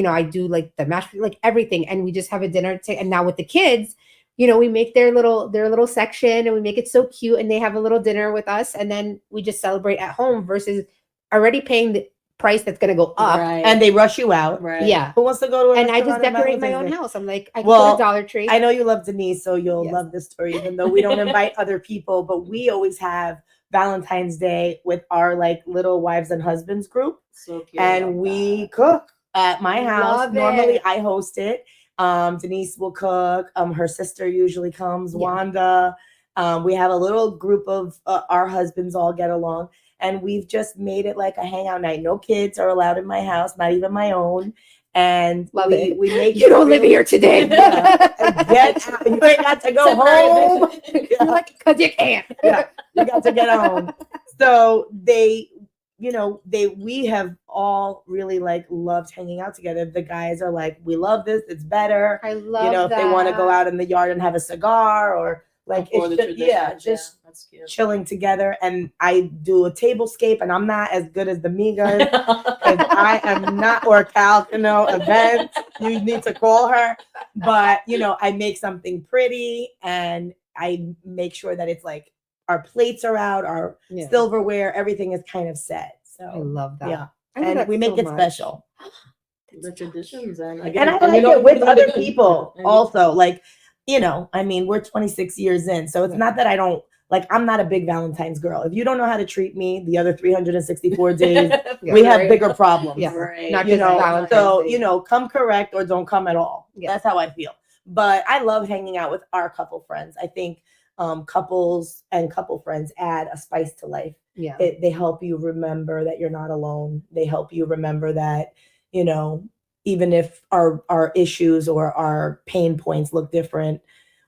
I do like the mashed like everything, and we just have a dinner. And now with the kids, we make their little section, and we make it so cute, and they have a little dinner with us, and then we just celebrate at home versus already paying the price that's going to go up. Right. And they rush you out. Right. Yeah. Who wants to go to a And I just restaurant on decorate my own Valentine's Day? house. I'm like, I can Well, go to Dollar Tree. I know you love Denise, so you'll Yes. love this story, even though we don't invite other people, but we always have Valentine's Day with our like little wives and husbands group. So cute. And we cook at my house. Love Normally it. I host it. Denise will cook. Her sister usually comes, Yeah. Wanda. We have a little group of our husbands all get along. And we've just made it like a hangout night. No kids are allowed in my house, not even my own. And Love it. we make You don't live really- here today. Yeah. Get out. You ain't got to go home. Because you can't. Yeah, you got to get home. So we have all really like loved hanging out together. The guys are like, we love this. It's better. I love If they want to go out in the yard and have a cigar or like, For it's the just, traditions, just that's cute. chilling together. And I do a tablescape, and I'm not as good as the migas because I am not, or Calcano event. You need to call her. But, I make something pretty, and I make sure that it's like our plates are out, our Yeah. silverware, everything is kind of set. I So, love that. yeah. I love And that we make so it much. special. The traditions and And I like it with other people also. Like, I mean, we're 26 years in. So it's Yeah. not that I don't, like, I'm not a big Valentine's girl. If you don't know how to treat me the other 364 days, Yeah. we have bigger problems. Yeah. Right. Not You just know, Valentine's so, Day. come correct or don't come at all. Yeah. That's how I feel. But I love hanging out with our couple friends. I think couples and couple friends add a spice to life. Yeah. They help you remember that you're not alone. They help you remember that, even if our issues or our pain points look different,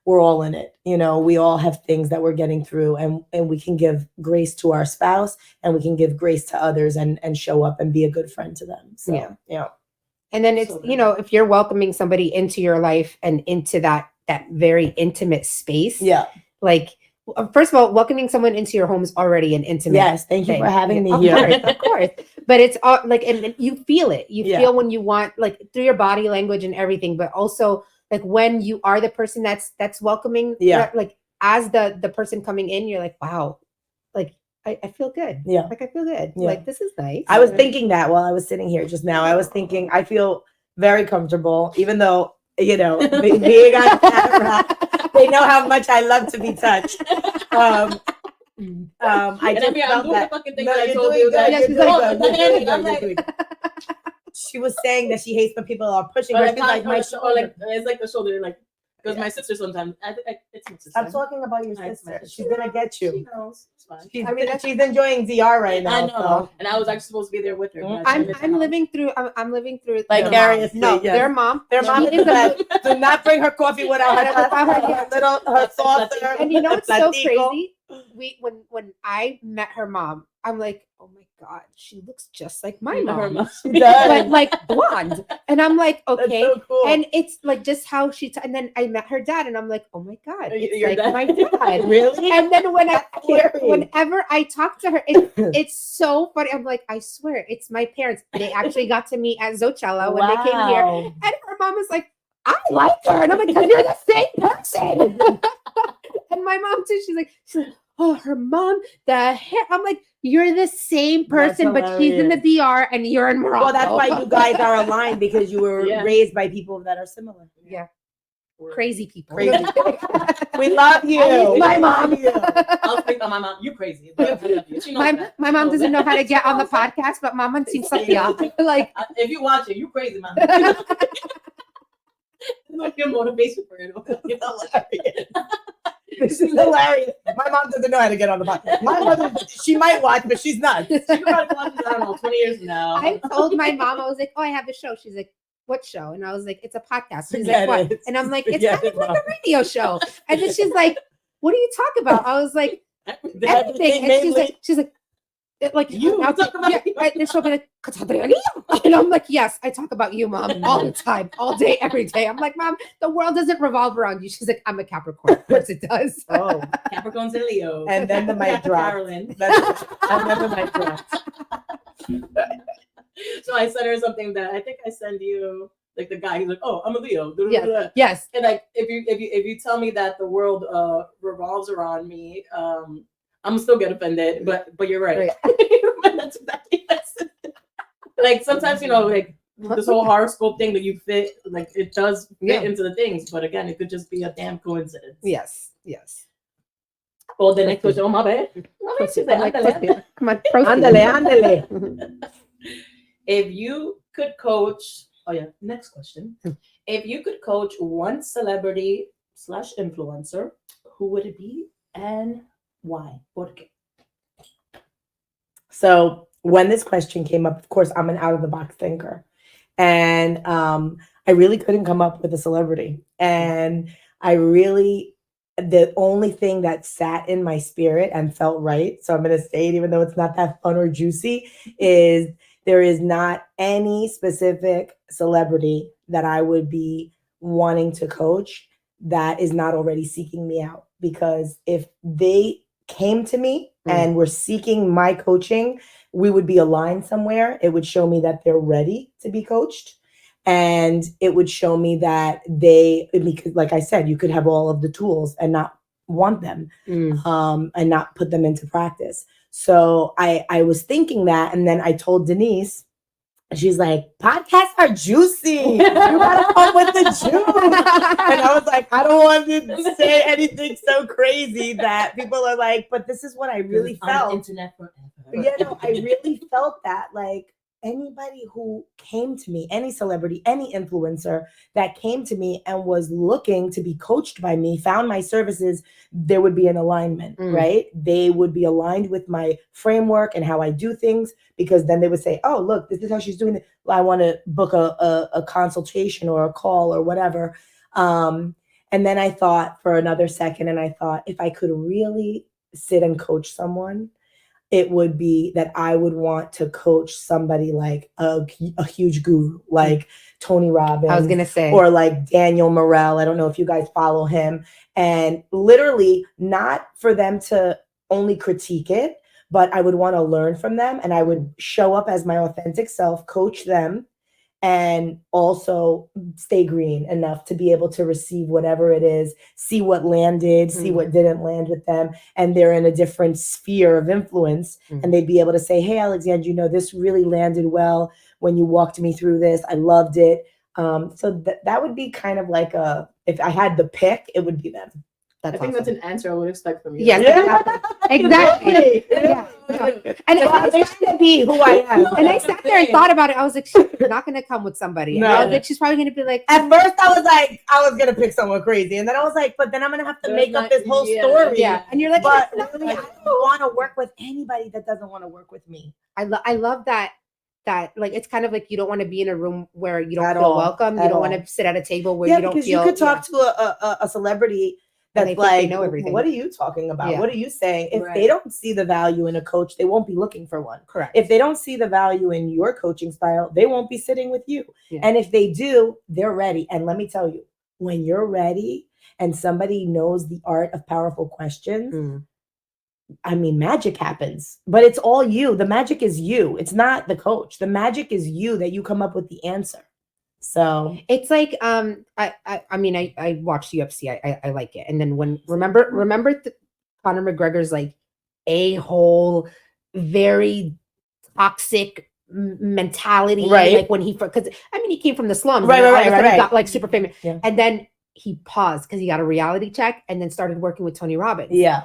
we're all in it. We all have things that we're getting through, and we can give grace to our spouse, and we can give grace to others and show up and be a good friend to them. So, Yeah. And then it's, So good. if you're welcoming somebody into your life and into that very intimate space, yeah. like, first of all, welcoming someone into your home is already an intimate. Yes. Thank you thing. for having me Of here. course, of course. But it's all like, and you feel it. You Yeah. feel when you want, like, through your body language and everything, but also like when you are the person that's welcoming. Yeah. Like as the person coming in, you're like, wow, like I feel good. Yeah. Like I feel good. Yeah. Like this is nice. I was thinking that while I was sitting here just now. I was thinking I feel very comfortable, even though, being on camera, they know how much I love to be touched. I And just I'm felt doing that. the fucking thing No, that I you're told doing you. good. That Yeah, You're she's doing like, good. You're doing I'm good. like, You're doing good. She was saying that she hates when people are pushing or her. like, She's like, my or shoulder. like it's like the shoulder, like because Yeah. my sister sometimes. It's my sister. I'm talking about your I- my sister. sister. She's gonna get She you. knows. It's fine. She's enjoying DR right now. I know, So. and I was actually supposed to be there with her. but I'm I missed out. living through. I'm living through. Vicariously, their mom. No, yes. their mom. Their mom She is the a- best. Do not bring her coffee without her, Without her- her little her saucer. And you know her what's so platico. crazy? when I met her mom, I'm like, oh my God, she looks just like my Her mom. mom. She does. But like blonde. And I'm like, That's okay. so cool. And it's like just how and then I met her dad and I'm like, oh my God, it's Your like dad? my dad. Really? And then That's scary. whenever I talk to her, it's so funny. I'm like, I swear, it's my parents. They actually got to meet at Zocella when they came here. Wow. And her mom was like, I like her. And I'm like, because you're the same person. And my mom too, she's like, oh, her mom, the hair. I'm like, you're the same That's person, but she's in the DR and you're in Morocco. Well, that's why you guys are aligned, because you were Yeah. raised by people that are similar. Yeah. Crazy people. Crazy. We love you. At least my We love mom. you. I'll speak on my mom. You crazy. But I love you. She knows that. My She mom knows doesn't that. know how to get She on the knows that. podcast, but mama seems like like If you watch it, you crazy, man. Like your motivation for it. It's hilarious. This is hilarious. My mom doesn't know how to get on the podcast. My mother, she might watch, but she's not. She could probably watch it, I don't know, 20 years from now. I told my mom, I was like, oh, I have a show. She's like, what show? And I was like, it's a podcast. She's Forget like, what? it. And I'm like, it's Forget kind it, of like Mom. a radio show. And then she's like, what do you talk about? I was like, Everything everything. And she's like, You I'll talk about you. right? And she'll be like, and I'm like, yes, I talk about you, Mom, all the time, all day, every day. I'm like, Mom, the world doesn't revolve around you. She's like, I'm a Capricorn. Of course it does. Oh, Capricorn's and Leo. and then the mic dropped. Carolyn. And then the mic dropped. So I sent her something that I think I send you, like the guy, he's like, oh, I'm a Leo. Yes. Yes. And like if you tell me that the world revolves around me, I'm still get offended, but you're right. That's exactly what I said. Like sometimes, like this whole horoscope thing that you fit, like it does fit into the things, but again, it could just be a damn coincidence. Yes. Yes. Oh, the next question, oh, my bad. She's like, "Ándale." Come on, proceed. Ándale, ándale. If you could coach, next question. If you could coach one celebrity / influencer, who would it be and why? ¿Por qué? So when this question came up, of course, I'm an out of the box thinker. And I really couldn't come up with a celebrity. And the only thing that sat in my spirit and felt right, so I'm going to say it even though it's not that fun or juicy, is there is not any specific celebrity that I would be wanting to coach that is not already seeking me out. Because if they came to me and were seeking my coaching, we would be aligned somewhere. It would show me that they're ready to be coached. And it would show me that because like I said, you could have all of the tools and not want them and not put them into practice. So I was thinking that. And then I told Denise, she's like, podcasts are juicy. You gotta come with the juice. And I was like, I don't want to say anything so crazy that people are like, but this is what I really felt. On the internet forever. Yeah, no, I really felt that. Like anybody who came to me, any celebrity, any influencer that came to me and was looking to be coached by me, found my services, there would be an alignment, right? They would be aligned with my framework and how I do things, because then they would say, oh, look, this is how she's doing it. Well, I want to book a consultation or a call or whatever. And then I thought for another second, and I thought, if I could really sit and coach someone, it would be that I would want to coach somebody like a huge guru, like Tony Robbins. I was going to say. Or like Daniel Morel. I don't know if you guys follow him. And literally not for them to only critique it, but I would want to learn from them. And I would show up as my authentic self, coach them, and also stay green enough to be able to receive whatever it is, see what landed, see what didn't land with them. And they're in a different sphere of influence. And they'd be able to say, hey, Alexandra, this really landed well when you walked me through this. I loved it. So that would be kind of like if I had the pick, it would be them. I think that's an answer I would expect from you. Yes, exactly. Yeah. And it's going to be who I am. And I sat there and thought about it. I was like, she's not going to come with somebody. And No. I was like, she's probably going to be like. At first, I was like, I was going to pick someone crazy. And then I was like, but then I'm going to have to make up this whole story. Yeah. And you're like, but really, I don't want to work with anybody that doesn't want to work with me. I love that like it's kind of like you don't want to be in a room where you don't At feel all. welcome. You At don't all. want to sit at a table where Yeah, you don't because feel. you could talk to a celebrity And that's they think they like, know everything. what are you talking about? Yeah. What are you saying? If Right. they don't see the value in a coach, they won't be looking for one. Correct. If they don't see the value in your coaching style, they won't be sitting with you. Yeah. And if they do, they're ready. And let me tell you, when you're ready and somebody knows the art of powerful questions, Mm. I mean, magic happens, but it's all you. The magic is you. It's not the coach. The magic is you, that you come up with the answer. So It's like I mean I watched UFC. I like it. And then when remember Conor McGregor's like a-hole, very toxic mentality, Right. like when he, because I mean he came from the slums, Right, and then right, all of a right, sudden he right. got like super famous, Yeah. and then he paused because he got a reality check and then started working with Tony Robbins. yeah,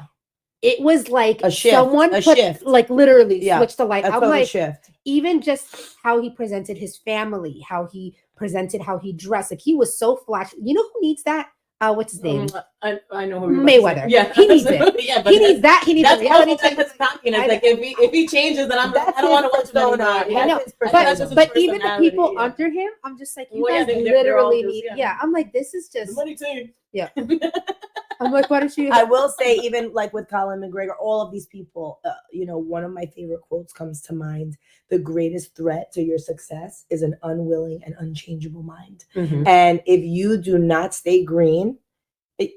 It was like A shift, someone a put shift. like literally Yeah, switched the light. a I'm total like, shift. even just how he presented his family, how he presented, how he dressed, like he was so flash. You know who needs that? What's his name? I know who you're about to Mayweather. say. Yeah, He needs it. Yeah, but He needs that. He needs a that's reality also check. his cockiness. I Like if he changes, then I'm like, That's I don't want to his watch him persona. anymore. I know, That's his But- persona. But even the personality, people yeah. under him, I'm just like, you Well, yeah, guys they're all literally just- need. yeah. Yeah, I'm like, this is The just. money team. Yeah. I'm like, why don't you? I will say, even like with Colin McGregor, all of these people, one of my favorite quotes comes to mind. The greatest threat to your success is an unwilling and unchangeable mind. Mhm. And if you do not stay green,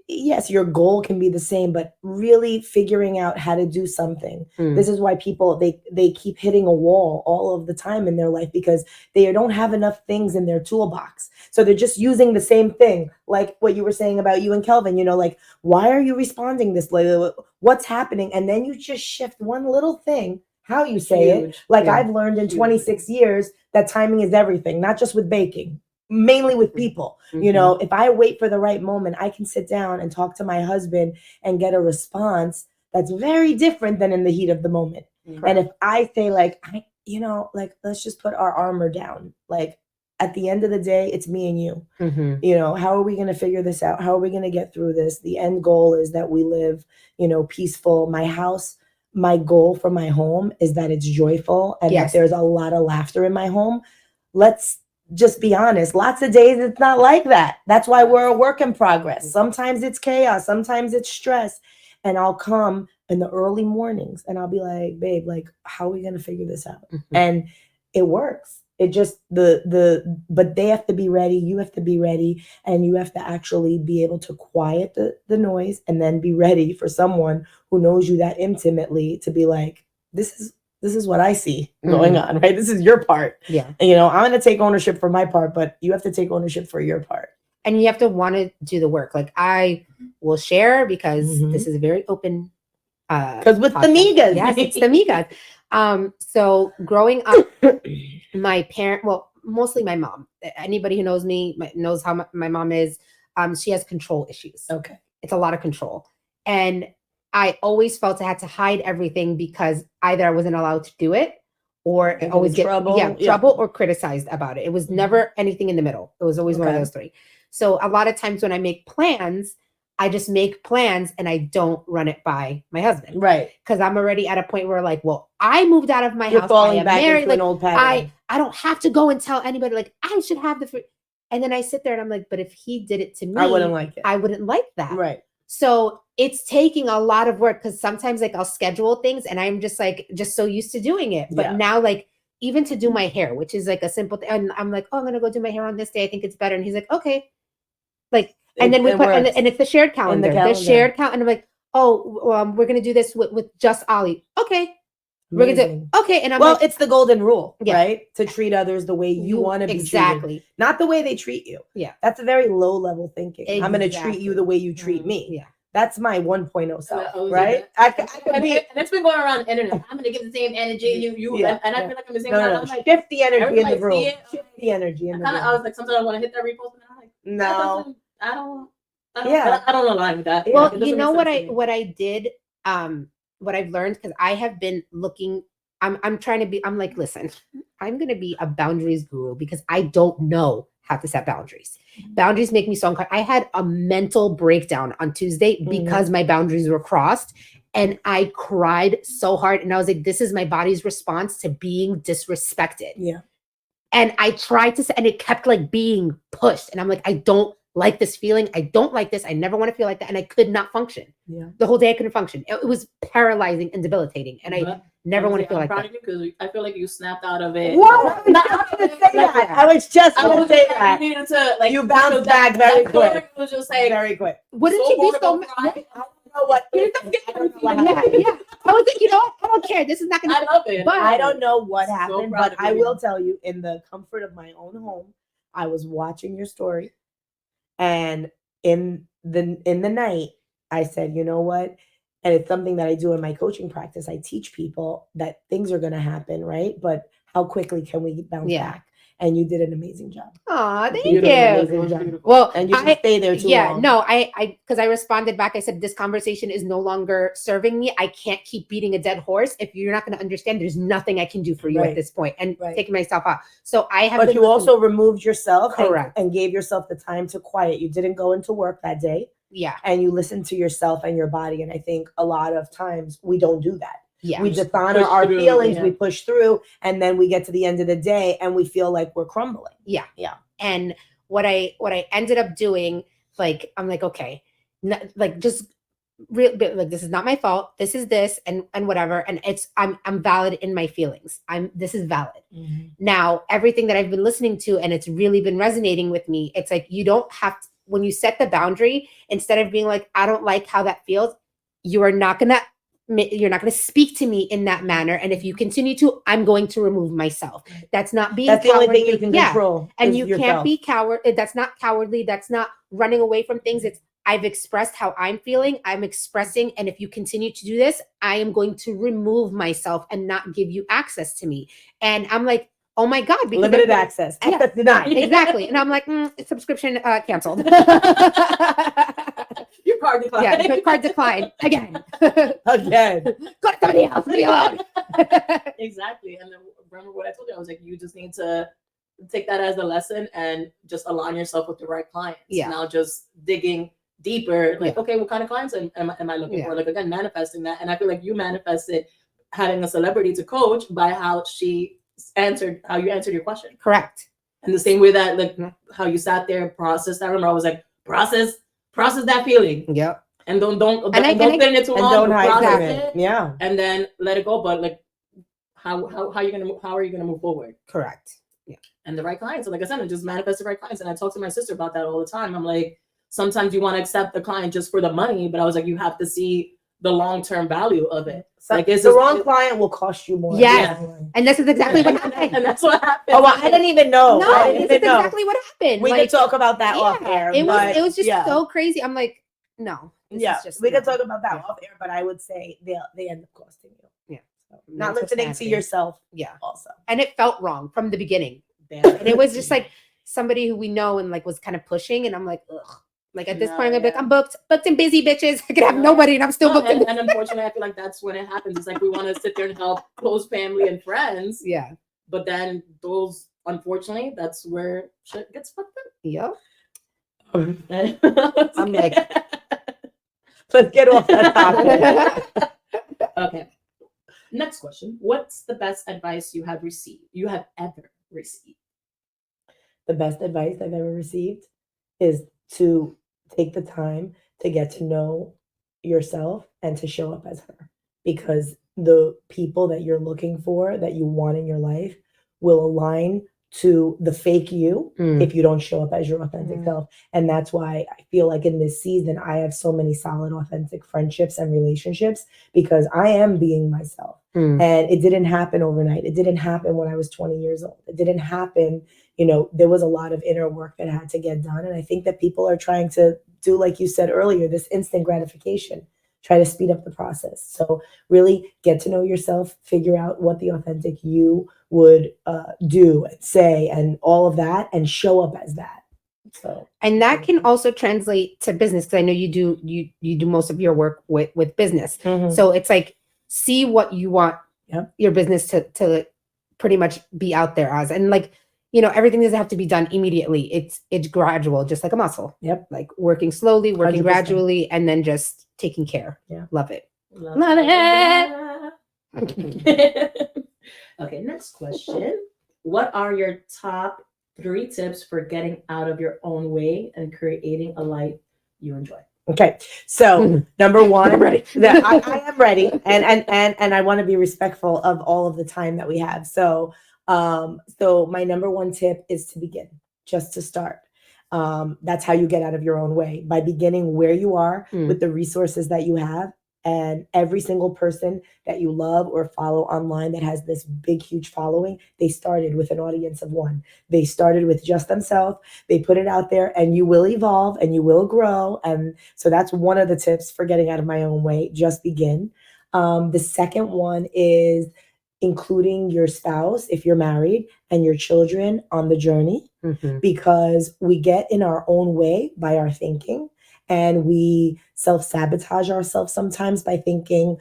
yes, your goal can be the same, but really figuring out how to do something. Mm. This is why people, they keep hitting a wall all of the time in their life, because they don't have enough things in their toolbox. So they're just using the same thing. Like what you were saying about you and Kelvin, like, why are you responding this way? What's happening? And then you just shift one little thing, how you say it. Huge. Like Yeah. I've learned in Huge. 26 years that timing is everything, not just with baking, mainly with people. Mhm. If I wait for the right moment, I can sit down and talk to my husband and get a response that's very different than in the heat of the moment. And if I say like, let's just put our armor down. Like at the end of the day, it's me and you. Mhm. How are we going to figure this out? How are we going to get through this? The end goal is that we live, peaceful. My house, my goal for my home is that it's joyful and Yes. that there's a lot of laughter in my home. Let's just be honest. Lots of days it's not like that. That's why we're a work in progress. Sometimes it's chaos. Sometimes it's stress. And I'll come in the early mornings and I'll be like, babe, like, how are we going to figure this out? Mhm. And it works. It just but they have to be ready. You have to be ready, and you have to actually be able to quiet the noise, and then be ready for someone who knows you that intimately to be like, this is what I see going on, right? This is your part. Yeah. And, I'm going to take ownership for my part, but you have to take ownership for your part. And you have to want to do the work. Like I will share because Mhm. this is a very open. Because with the podcast. migas. Yes, it's the migas. So growing up, my parent, well, mostly my mom. Anybody who knows me knows how my mom is. She has control issues. Okay. It's a lot of control, and I always felt I had to hide everything because either I wasn't allowed to do it, or Get in always get trouble. Yeah. trouble or criticized about it. It was Mhm. never anything in the middle. It was always one of Okay. those three. So a lot of times when I make plans, I just make plans and I don't run it by my husband. Right. Because I'm already at a point where like, well, I moved out of my You're house. I falling am back married. into Like an old pattern. I don't have to go and tell anybody like I should have the free. And then I sit there and I'm like, but if he did it to me, I wouldn't like it. I wouldn't like that. Right. So it's taking a lot of work because sometimes like I'll schedule things and I'm just so used to doing it. But Yeah. now like even to do my hair, which is like a simple thing, and I'm like, oh, I'm gonna go do my hair on this day. I think it's better. And he's like, okay. Like, and then we put and it's the shared calendar. The shared calendar. And I'm like, oh, we're gonna do this with just Ollie. Okay. We're gonna do okay. And I'm well, like, it's the golden rule, Yeah. right? To treat others the way you want to be treated, exactly. not the way they treat you. Yeah. That's a very low level thinking. I'm going to treat Exactly. you the way you treat me. Yeah. That's my 1.0 self, I was right? I could be. And it's been going around the internet. I'm gonna give the same energy Yeah, and I yeah. feel like I'm the same. No, I'm no. like, Shift the energy in the everybody room. see it. Shift the energy in the I room. was like, sometimes I want to hit that repost, and I'm like, No. I don't Yeah. I don't align with that. Well, It doesn't you know make what sense to me. what I did, what I've learned, because I have been looking, I'm trying to be, I'm like, listen, I'm gonna be a boundaries guru because I don't know how to set boundaries. Boundaries make me so uncomfortable. I had a mental breakdown on Tuesday because my boundaries were crossed. And I cried so hard. And I was like, this is my body's response to being disrespected. Yeah. And I tried to say, and it kept like being pushed. And I'm like, I don't like this feeling. I don't like this. I never want to feel like that. And I could not function. Yeah. The whole day I couldn't function. It was paralyzing and debilitating. And I never want to feel like that. Because I feel like you snapped out of it. What? I was just going to say that. You needed to, like, you bounced back very quick. It was just like, very quick. What did she do so much? I don't know what. Yeah. I was like, you know what? I don't care. This is not going to. I love it. But I don't know what So happened, proud but of I you. will tell you, in the comfort of my own home, I was watching your story, and in the night, I said, you know what? And it's something that I do in my coaching practice. I teach people that things are going to happen, right? But how quickly can we bounce back? And you did an amazing job. Aw, thank You did an you. amazing job. Well, And you didn't stay there too long. no, I because I responded back. I said, this conversation is no longer serving me. I can't keep beating a dead horse. If you're not going to understand, there's nothing I can do for you Right. at this point, and Right. taking myself out. So I have. But been you listening- also removed yourself Correct. and gave yourself the time to quiet. You didn't go into work that day. Yeah. And you listened to yourself and your body. And I think a lot of times we don't do that. Yeah. We dishonor push our through, feelings, yeah. we push through, and then we get to the end of the day and we feel like we're crumbling. Yeah. Yeah. And what I ended up doing, like, I'm like, okay, like just real, like, this is not my fault. This is this and whatever. And I'm valid in my feelings. This is valid. Now, everything that I've been listening to, and it's really been resonating with me. It's like, you don't have to, when you set the boundary, instead of being like, I don't like how that feels, you're not going to speak to me in that manner. And if you continue to, I'm going to remove myself. That's not being That's the only thing cowardly. you can Yeah. control. And is you yourself. can't be coward. That's not cowardly. That's not running away from things. It's, I've expressed how I'm feeling. I'm expressing. And if you continue to do this, I am going to remove myself and not give you access to me. And I'm like, oh my God. Because Limited access. Yeah. Access denied. Exactly. And I'm like, subscription canceled. Your card declined. Yeah, card declined again. Again. Go to somebody else. Leave me alone. Exactly. And then remember what I told you? I was like, you just need to take that as a lesson and just align yourself with the right clients. Yeah. Now just digging deeper, like, okay, what kind of clients am I looking for? Like, again, manifesting that. And I feel like you manifested having a celebrity to coach by how you answered your question. Correct. And the same way that, like, how you sat there and processed. I remember I was like, process that feeling. Yep. And don't sit in it too And long. don't hide from Process it. Yeah. and then let it go. But like, how are you gonna move forward? Correct. Yeah. And the right clients. So like I said, I just manifest the right clients. And I talk to my sister about that all the time. I'm like, sometimes you want to accept the client just for the money, but I was like, you have to see the long-term value of it. So like, the wrong client will cost you more. Yes. And this is exactly what happened. And that's what happened. Oh, well, I didn't even know. No, I this didn't is even know. exactly what happened. We could talk about that off air. It was just yeah. so crazy. I'm like, no. This is just we could talk about that off air, but I would say they end up costing you. Yeah. So, not Mental listening to sanity. yourself. Yeah. Also. And it felt wrong from the beginning. Damn. And it was just like somebody who we know and like was kind of pushing. And I'm like, ugh. Like at this point, I'm gonna be like, I'm booked and busy, bitches. I could have nobody, and I'm still booked. And unfortunately, I feel like that's when it happens. It's like we want to sit there and help close family and friends. Yeah. But then unfortunately, that's where shit gets fucked up. Yep. I'm like, let's get off that topic. Okay. Next question. What's the best advice you have ever received? The best advice I've ever received is to take the time to get to know yourself and to show up as her, because the people that you're looking for, that you want in your life, will align to the fake you if you don't show up as your authentic self. And that's why I feel like in this season, I have so many solid, authentic friendships and relationships, because I am being myself. And it didn't happen overnight. It didn't happen when I was 20 years old. It didn't happen, there was a lot of inner work that had to get done. And I think that people are trying to do, like you said earlier, this instant gratification, try to speed up the process. So really get to know yourself, figure out what the authentic you would do and say and all of that, and show up as that. So, and that can also translate to business, because I know you do most of your work with business. So it's like, see what you want your business to pretty much be out there as, and like, everything doesn't have to be done immediately. It's gradual, just like a muscle. Yep. Like working slowly, working 100%. gradually, and then just taking care. Yeah. Love it. Love it. Okay, next question. What are your top 3 tips for getting out of your own way and creating a life you enjoy. Okay, so number one, I'm ready. I am ready, and I want to be respectful of all of the time that we have. So, so my number one tip is to begin, just to start. That's how you get out of your own way, by beginning where you are with the resources that you have. And every single person that you love or follow online that has this big, huge following, they started with an audience of one. They started with just themselves. They put it out there, and you will evolve and you will grow. And so that's one of the tips for getting out of my own way. Just begin. The second one is including your spouse, if you're married, and your children on the journey, because we get in our own way by our thinking. And we self-sabotage ourselves sometimes by thinking,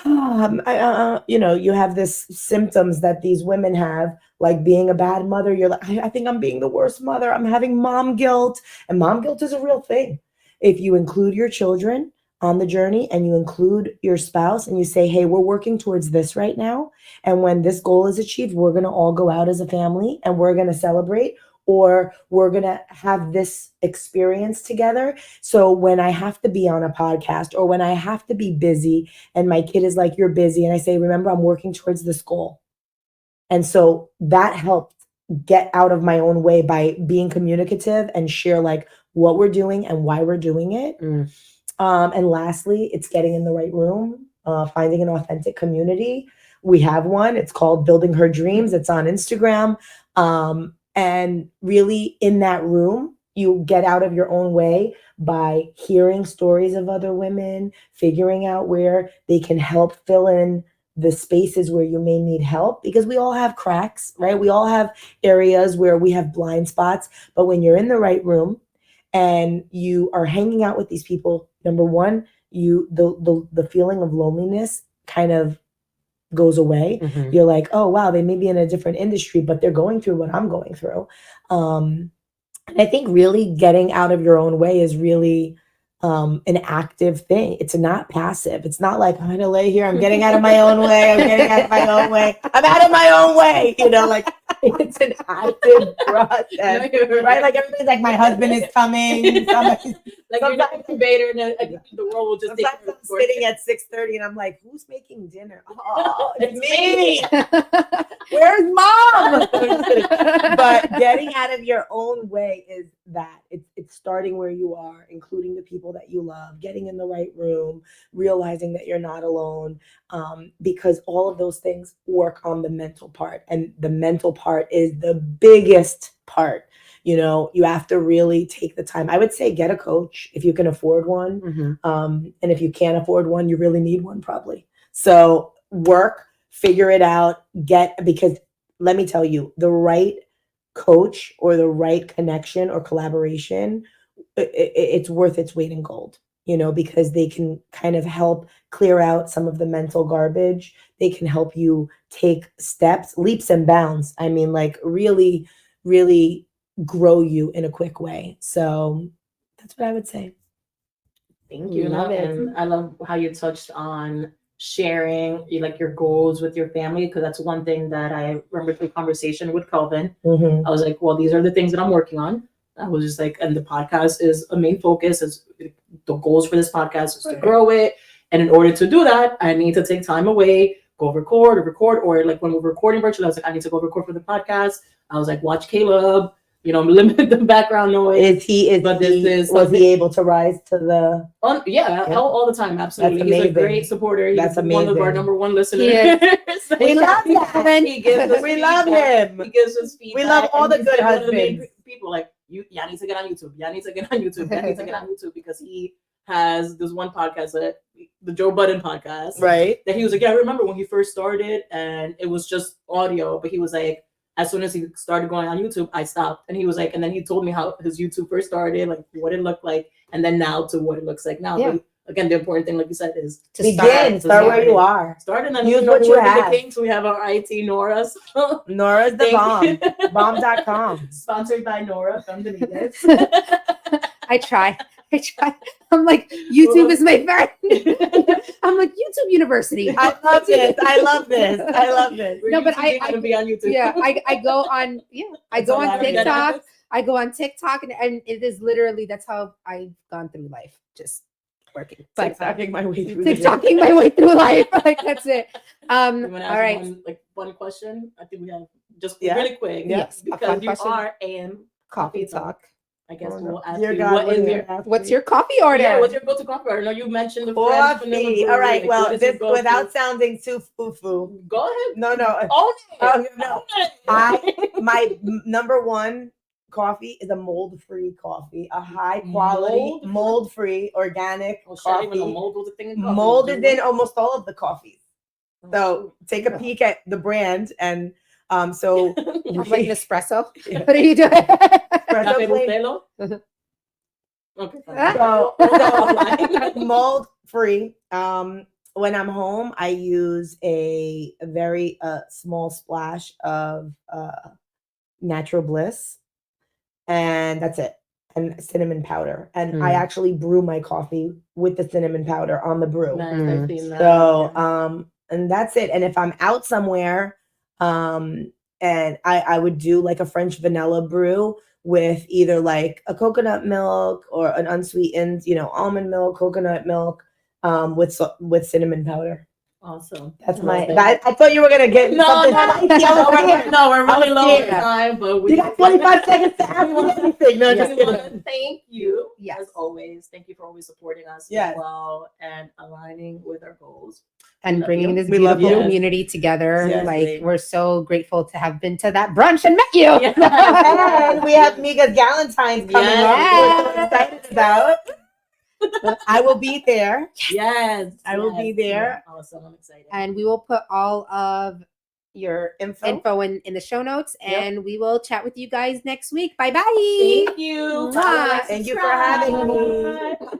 you have this symptoms that these women have, like being a bad mother. You're like, I think I'm being the worst mother. I'm having mom guilt. And mom guilt is a real thing. If you include your children on the journey and you include your spouse and you say, hey, we're working towards this right now. And when this goal is achieved, we're going to all go out as a family and we're going to celebrate, or we're going to have this experience together. So when I have to be on a podcast, or when I have to be busy and my kid is like, you're busy, and I say, remember, I'm working towards this goal. And so that helped get out of my own way by being communicative and share like what we're doing and why we're doing it. And lastly, it's getting in the right room, finding an authentic community. We have one. It's called Building Her Dreams. It's on Instagram. And really, in that room, you get out of your own way by hearing stories of other women, figuring out where they can help fill in the spaces where you may need help, because we all have cracks, right? We all have areas where we have blind spots. But when you're in the right room and you are hanging out with these people, number one, the feeling of loneliness kind of goes away. You're like, oh wow, they may be in a different industry, but they're going through what I'm going through. And I think really getting out of your own way is really an active thing. It's not passive. It's not like, I'm gonna lay here, I'm getting out of my own way, I'm getting out of my own way, I'm out of my own way, like it's an active process, right? Like everybody's like, my husband is coming. Somebody's, like you're not an invader, and the world will just take I'm sitting at 6:30 and I'm like, who's making dinner? Oh, it's me. Where's mom? But getting out of your own way is that. It's starting where you are, including the people that you love, getting in the right room, realizing that you're not alone, because all of those things work on the mental part. And the mental part is the biggest part. You have to really take the time. I would say get a coach if you can afford one. And if you can't afford one, you really need one probably. So work, figure it out, because let me tell you, the right coach or the right connection or collaboration, it's worth its weight in gold, because they can kind of help clear out some of the mental garbage. They can help you take steps, leaps and bounds. I mean, like really, really grow you in a quick way. So that's what I would say. Thank you. Love it. And I love how you touched on sharing like your goals with your family, because that's one thing that I remember through conversation with Kelvin. I was like, well, these are the things that I'm working on. I was just like, and the podcast is a main focus. Is the goals for this podcast is to grow it, and in order to do that, I need to take time away, go record, or like when we're recording virtually, I was like, I need to go record for the podcast. I was like, watch Caleb, limit the background noise. Was he able to rise to the? All the time, absolutely. He's a great supporter. He's one of our number one listeners. We love that. We love him. He gives us feedback. We love all the good husbands. People like y'all need to get on YouTube. Y'all need to get on YouTube. Y'all need to get on YouTube, because he has this one podcast, the Joe Budden podcast, right? That he was like, I remember when he first started, and it was just audio, but he was like, as soon as he started going on YouTube, I stopped. And he was like, and then he told me how his YouTube first started, like what it looked like, and then now to what it looks like now. But again, the important thing, like you said, is to start where you are. Start, and then use what you have. The Kings. We have our IT, Nora. So Nora's the bomb. Bomb.com. Sponsored by Nora from the Needed. I try. I'm like, YouTube is my friend. I'm like, YouTube University. I love this. I love this. I love this. No, but I to be on YouTube. yeah, I go on I That's go all on I have to get TikTok. access. I go on TikTok and it is literally that's how I've gone through life, just working. But TikToking my way through the day. TikToking my way through life. Like that's it. You All want to ask right. one question? I think we have just Yeah. really quick. Yes, a fun Because you question. are AM Coffee talk. I guess Oh, we'll no. ask Dear you God, what what is are you your gonna ask What's me? your coffee order? yeah, what's your go-to coffee order? I know you mentioned the French vanilla Coffee. brew. All right. Like, Well, what is your this go-to? without sounding too foo-foo. Go ahead. No, no. Own it. No. Own it. My number one coffee is a mold-free coffee, a high quality, Mold-free? mold-free, organic Oh, shit, I didn't even know coffee. mold was a thing in coffee. Molded in almost all of the coffees. Oh, So take a peek at the brand and so Have like Nespresso. Yeah. What are you doing? Espresso Café plain- Bustelo? Okay. Ah. So mold free. When I'm home, I use a very small splash of natural bliss, and that's it. And cinnamon powder. And I actually brew my coffee with the cinnamon powder on the brew. Nice, Mm. I've seen that. So yeah. and that's it. And if I'm out somewhere, and I would do like a French vanilla brew with either like a coconut milk or an unsweetened, almond milk, coconut milk, with cinnamon powder. Awesome. That's Love it. I thought you were gonna get something spicy. I was scared. No, we're really was low on scared. time, but we You got 25 seconds to ask me anything. No, Yes. just We kidding. want to thank you, Yes. as always. Thank you for always supporting us Yes. as well and aligning with our goals. And love bringing you. this We love beautiful you. community together. Seriously. Like we're so grateful to have been to that brunch and met you. Yeah. And we have Miga's Galentine's coming up. Yes. We're so excited about. I will be there. Yes. I will be there. Awesome. I'm excited. And we will put all of your Info. in the show notes, Yep. and we will chat with you guys next week. Bye bye. Thank you. Mwah. Thank you for having me. Subscribe.